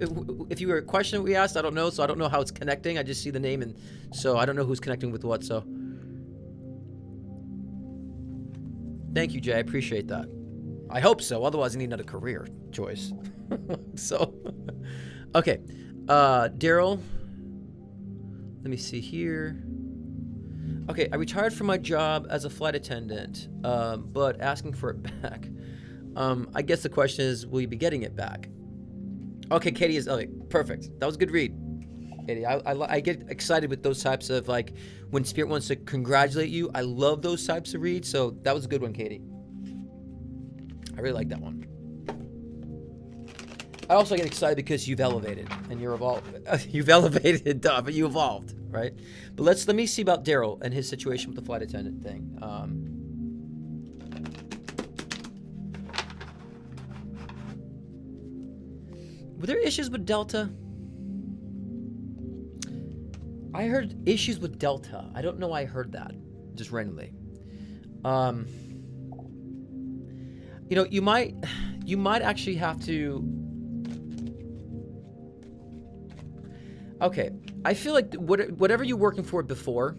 If you were a question we asked, I don't know. So I don't know how it's connecting. I just see the name, and so I don't know who's connecting with what. So. Thank you, Jay. I appreciate that. I hope so. Otherwise, I need another career choice. So, okay. Daryl. Let me see here. Okay, I retired from my job as a flight attendant, but asking for it back. I guess the question is, will you be getting it back? Okay, Katie is perfect. That was a good read. Katie, I get excited with those types of, like, when Spirit wants to congratulate you. I love those types of reads. So that was a good one, Katie. I really like that one. I also get excited because you've elevated and you're evolved. You've elevated, but you evolved, right? But let me see about Daryl and his situation with the flight attendant thing. Were there issues with Delta? I heard issues with Delta. I don't know why I heard that, just randomly. You know, you might actually have to. Okay, I feel like whatever you're working for before,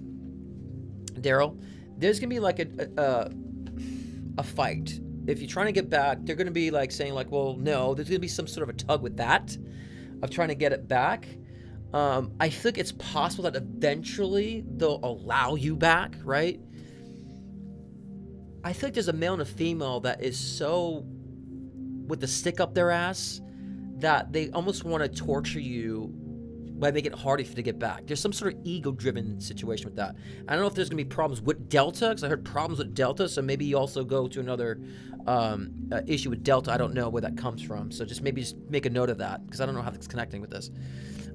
Daryl, there's gonna be like a fight. If you're trying to get back, they're gonna be like saying like, well, no, there's gonna be some sort of a tug with that, of trying to get it back. I think it's possible that eventually they'll allow you back, right? I think there's a male and a female that is so with the stick up their ass that they almost want to torture you by making it harder for you to get back. There's some sort of ego-driven situation with that. I don't know if there's going to be problems with Delta, because I heard problems with Delta, so maybe you also go to another issue with Delta. I don't know where that comes from, so just make a note of that, because I don't know how it's connecting with this.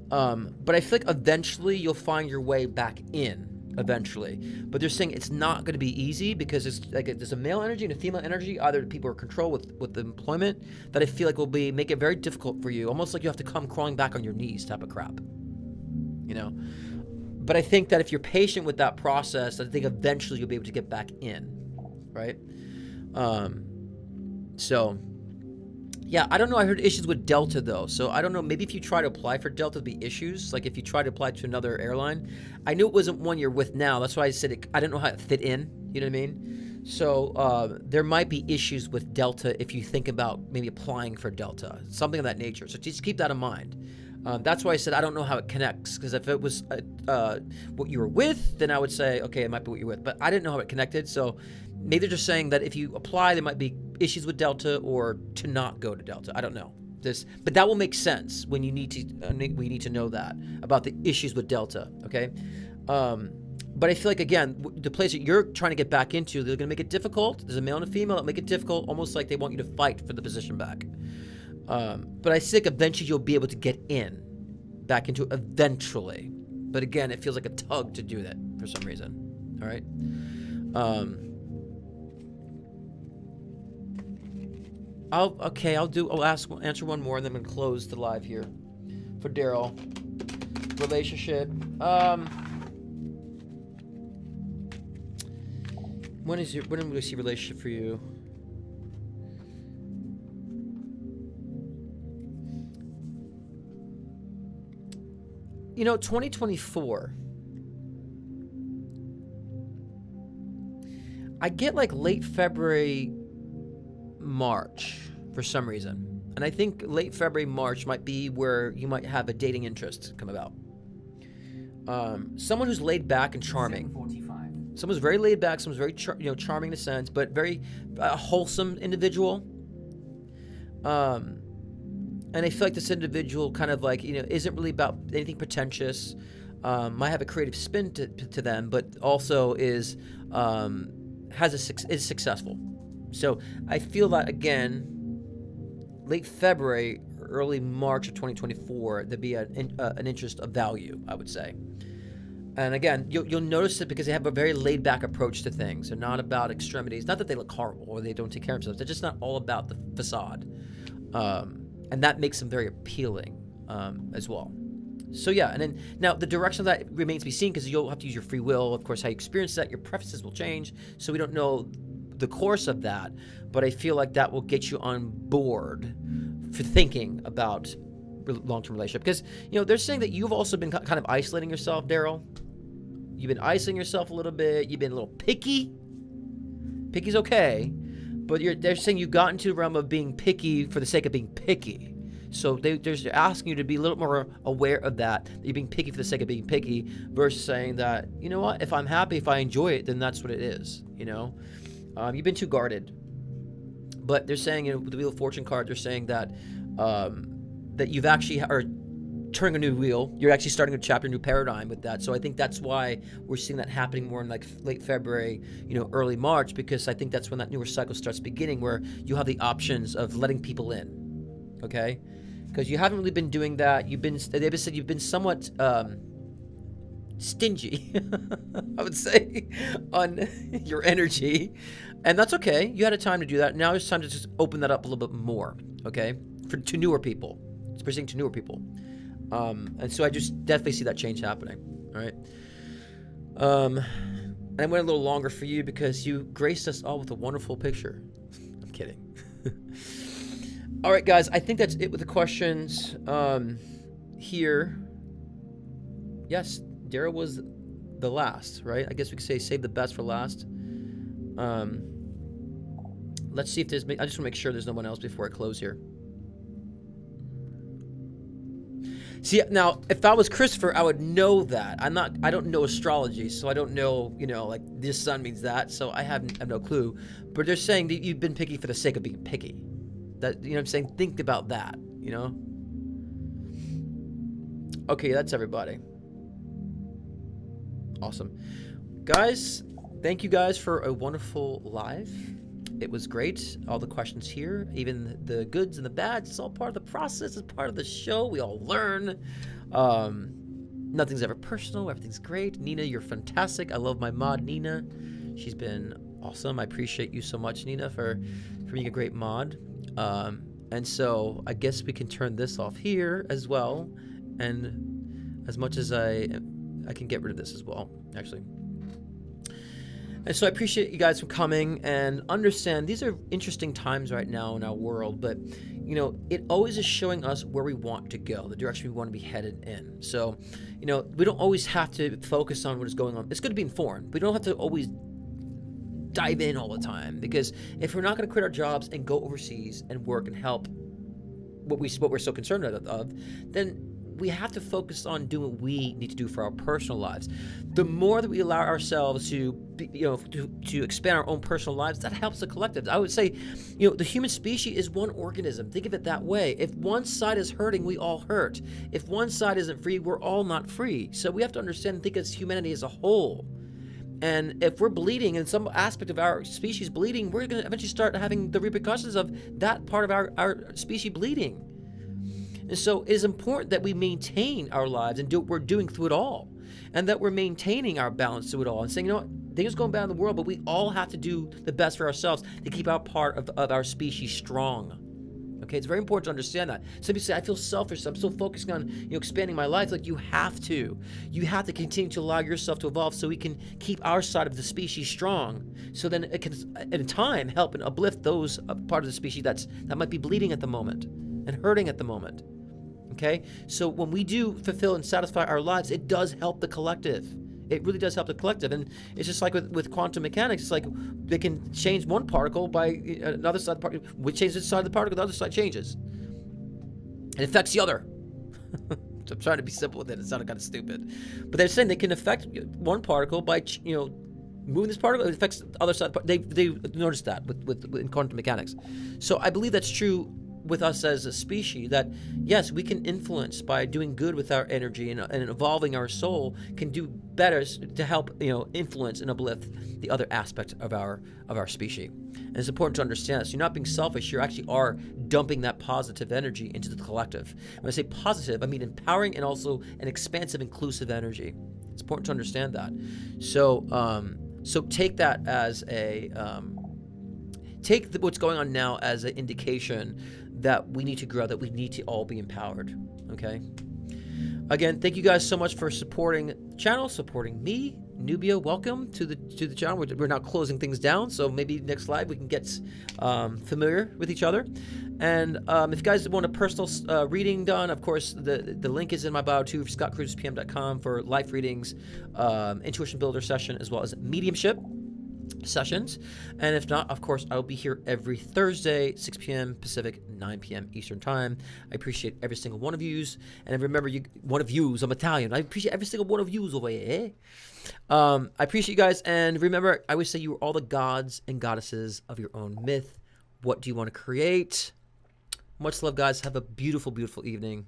But I feel like eventually you'll find your way back in, eventually. But they're saying it's not going to be easy, because it's like there's a male energy and a female energy. Either people are in control with the employment, that I feel like will make it very difficult for you, almost like you have to come crawling back on your knees type of crap, you know. But I think that if you're patient with that process, I think eventually you'll be able to get back in, right? So yeah, I don't know. I heard issues with Delta, though. So I don't know. Maybe if you try to apply for Delta, there'll be issues. Like if you try to apply to another airline. I knew it wasn't one you're with now. That's why I said I don't know how it fit in. You know what I mean? So there might be issues with Delta if you think about maybe applying for Delta. Something of that nature. So just keep that in mind. That's why I said I don't know how it connects. Because if it was what you were with, then I would say, okay, it might be what you're with. But I didn't know how it connected. So maybe they're just saying that if you apply, there might be issues with Delta, or to not go to Delta. I don't know this, but that will make sense when you need to. We need to know that about the issues with Delta. Okay, but I feel like again, the place that you're trying to get back into, they're going to make it difficult. There's a male and a female that make it difficult, almost like they want you to fight for the position back. But I think eventually you'll be able to get back into it eventually. But again, it feels like a tug to do that for some reason. All right. I'll answer one more, and then I'm gonna close the live here for Daryl. Relationship. When do we see relationship for you? You know, 2024. I get like late February, March for some reason. And I think late February, March might be where you might have a dating interest come about. Someone who's laid back and charming. 7:45. Someone's very laid back, someone's very charming in a sense, but very wholesome individual. And I feel like this individual kind of like, isn't really about anything pretentious. might have a creative spin to them, but also is is successful. So I feel that again, late February, early March of 2024, there'd be an interest of value, I would say. And again, you'll notice it because they have a very laid-back approach to things. They're not about extremities. Not that they look horrible or they don't take care of themselves. They're just not all about the facade. And that makes them very appealing as well. So yeah, and then now the direction of that remains to be seen because you'll have to use your free will. Of course, how you experience that, your preferences will change. So we don't know the course of that. But I feel like that will get you on board for thinking about long-term relationship. Because, they're saying that you've also been kind of isolating yourself, Daryl. You've been isolating yourself a little bit. You've been a little picky. Picky's okay, but they're saying you got into the realm of being picky for the sake of being picky. So they're asking you to be a little more aware of that you're being picky for the sake of being picky, versus saying that, you know what, if I'm happy, if I enjoy it, then that's what it is. You've been too guarded. But they're saying, with the Wheel of Fortune card, they're saying that that you've actually are turning a new wheel. You're actually starting a chapter, a new paradigm with that. So I think that's why we're seeing that happening more in like late February, early March, because I think that's when that newer cycle starts beginning, where you have the options of letting people in. Okay, because you haven't really been doing that. They've said you've been somewhat stingy, I would say, on your energy, and that's okay. You had a time to do that. Now it's time to just open that up a little bit more. Okay, to newer people, especially to newer people. And so I just definitely see that change happening. All right. And I went a little longer for you because you graced us all with a wonderful picture. I'm kidding. All right, guys. I think that's it with the questions here. Yes, Daryl was the last, right? I guess we could say save the best for last. Let's see if there's... I just want to make sure there's no one else before I close here. See, now, if I was Christopher, I would know that. I don't know astrology, so I don't know, like this sun means that, so I have no clue. But they're saying that you've been picky for the sake of being picky. That, what I'm saying? Think about that, Okay, that's everybody. Awesome. Guys, thank you guys for a wonderful live. It was great. All the questions here, even the goods and the bads, it's all part of the process. It's part of the show. We all learn. Nothing's ever personal. Everything's great. Nina, you're fantastic. I love my mod, Nina. She's been awesome. I appreciate you so much, Nina, for being a great mod. And so I guess we can turn this off here as well. And as much as I can get rid of this as well, actually. And so I appreciate you guys for coming, and understand these are interesting times right now in our world, but it always is showing us where we want to go, the direction we want to be headed in. So, we don't always have to focus on what is going on. It's good to be informed, but we don't have to always dive in all the time, because if we're not going to quit our jobs and go overseas and work and help what we're so concerned of, then we have to focus on doing what we need to do for our personal lives. The more that we allow ourselves to expand our own personal lives, that helps the collective. I would say, the human species is one organism. Think of it that way. If one side is hurting, we all hurt. If one side isn't free, we're all not free. So we have to understand and think as humanity as a whole. And if we're bleeding, and some aspect of our species bleeding, we're going to eventually start having the repercussions of that part of our species bleeding. And so it is important that we maintain our lives and do what we're doing through it all, and that we're maintaining our balance through it all, and saying, things going bad in the world, but we all have to do the best for ourselves to keep our part of our species strong. Okay, it's very important to understand that. Some people say, I feel selfish, I'm still focusing on expanding my life. Like, you have to continue to allow yourself to evolve so we can keep our side of the species strong, so then it can in time help and uplift those part of the species that might be bleeding at the moment and hurting at the moment. Okay, so when we do fulfill and satisfy our lives, it does help the collective. It really does help the collective. And it's just like with quantum mechanics. It's like they can change one particle by another side of the particle. We change this side of the particle, the other side changes. It affects the other. So I'm trying to be simple with it. It sounded kind of stupid. But they're saying they can affect one particle by moving this particle. It affects the other side. They noticed that in quantum mechanics. So I believe that's true with us as a species that yes, we can influence by doing good with our energy and evolving our soul can do better to help influence and uplift the other aspects of our species. And it's important to understand this. You're not being selfish. You actually are dumping that positive energy into the collective. When I say positive, I mean empowering and also an expansive, inclusive energy. It's important to understand that. So take that as a take what's going on now as an indication that we need to grow, that we need to all be empowered. Okay. Again, thank you guys so much for supporting the channel, supporting me. Nubia, welcome to the channel. We're now closing things down, so maybe next live we can get familiar with each other. And if you guys want a personal reading done, of course, the link is in my bio too, scottcruzpm.com for life readings, intuition builder session, as well as mediumship sessions. And if not, of course, I'll be here every Thursday, 6 p.m. Pacific, 9 p.m. Eastern time. I appreciate every single one of yous. And remember, one of yous, I'm Italian. I appreciate every single one of yous over here. I appreciate you guys. And remember, I always say you are all the gods and goddesses of your own myth. What do you want to create? Much love, guys. Have a beautiful, beautiful evening.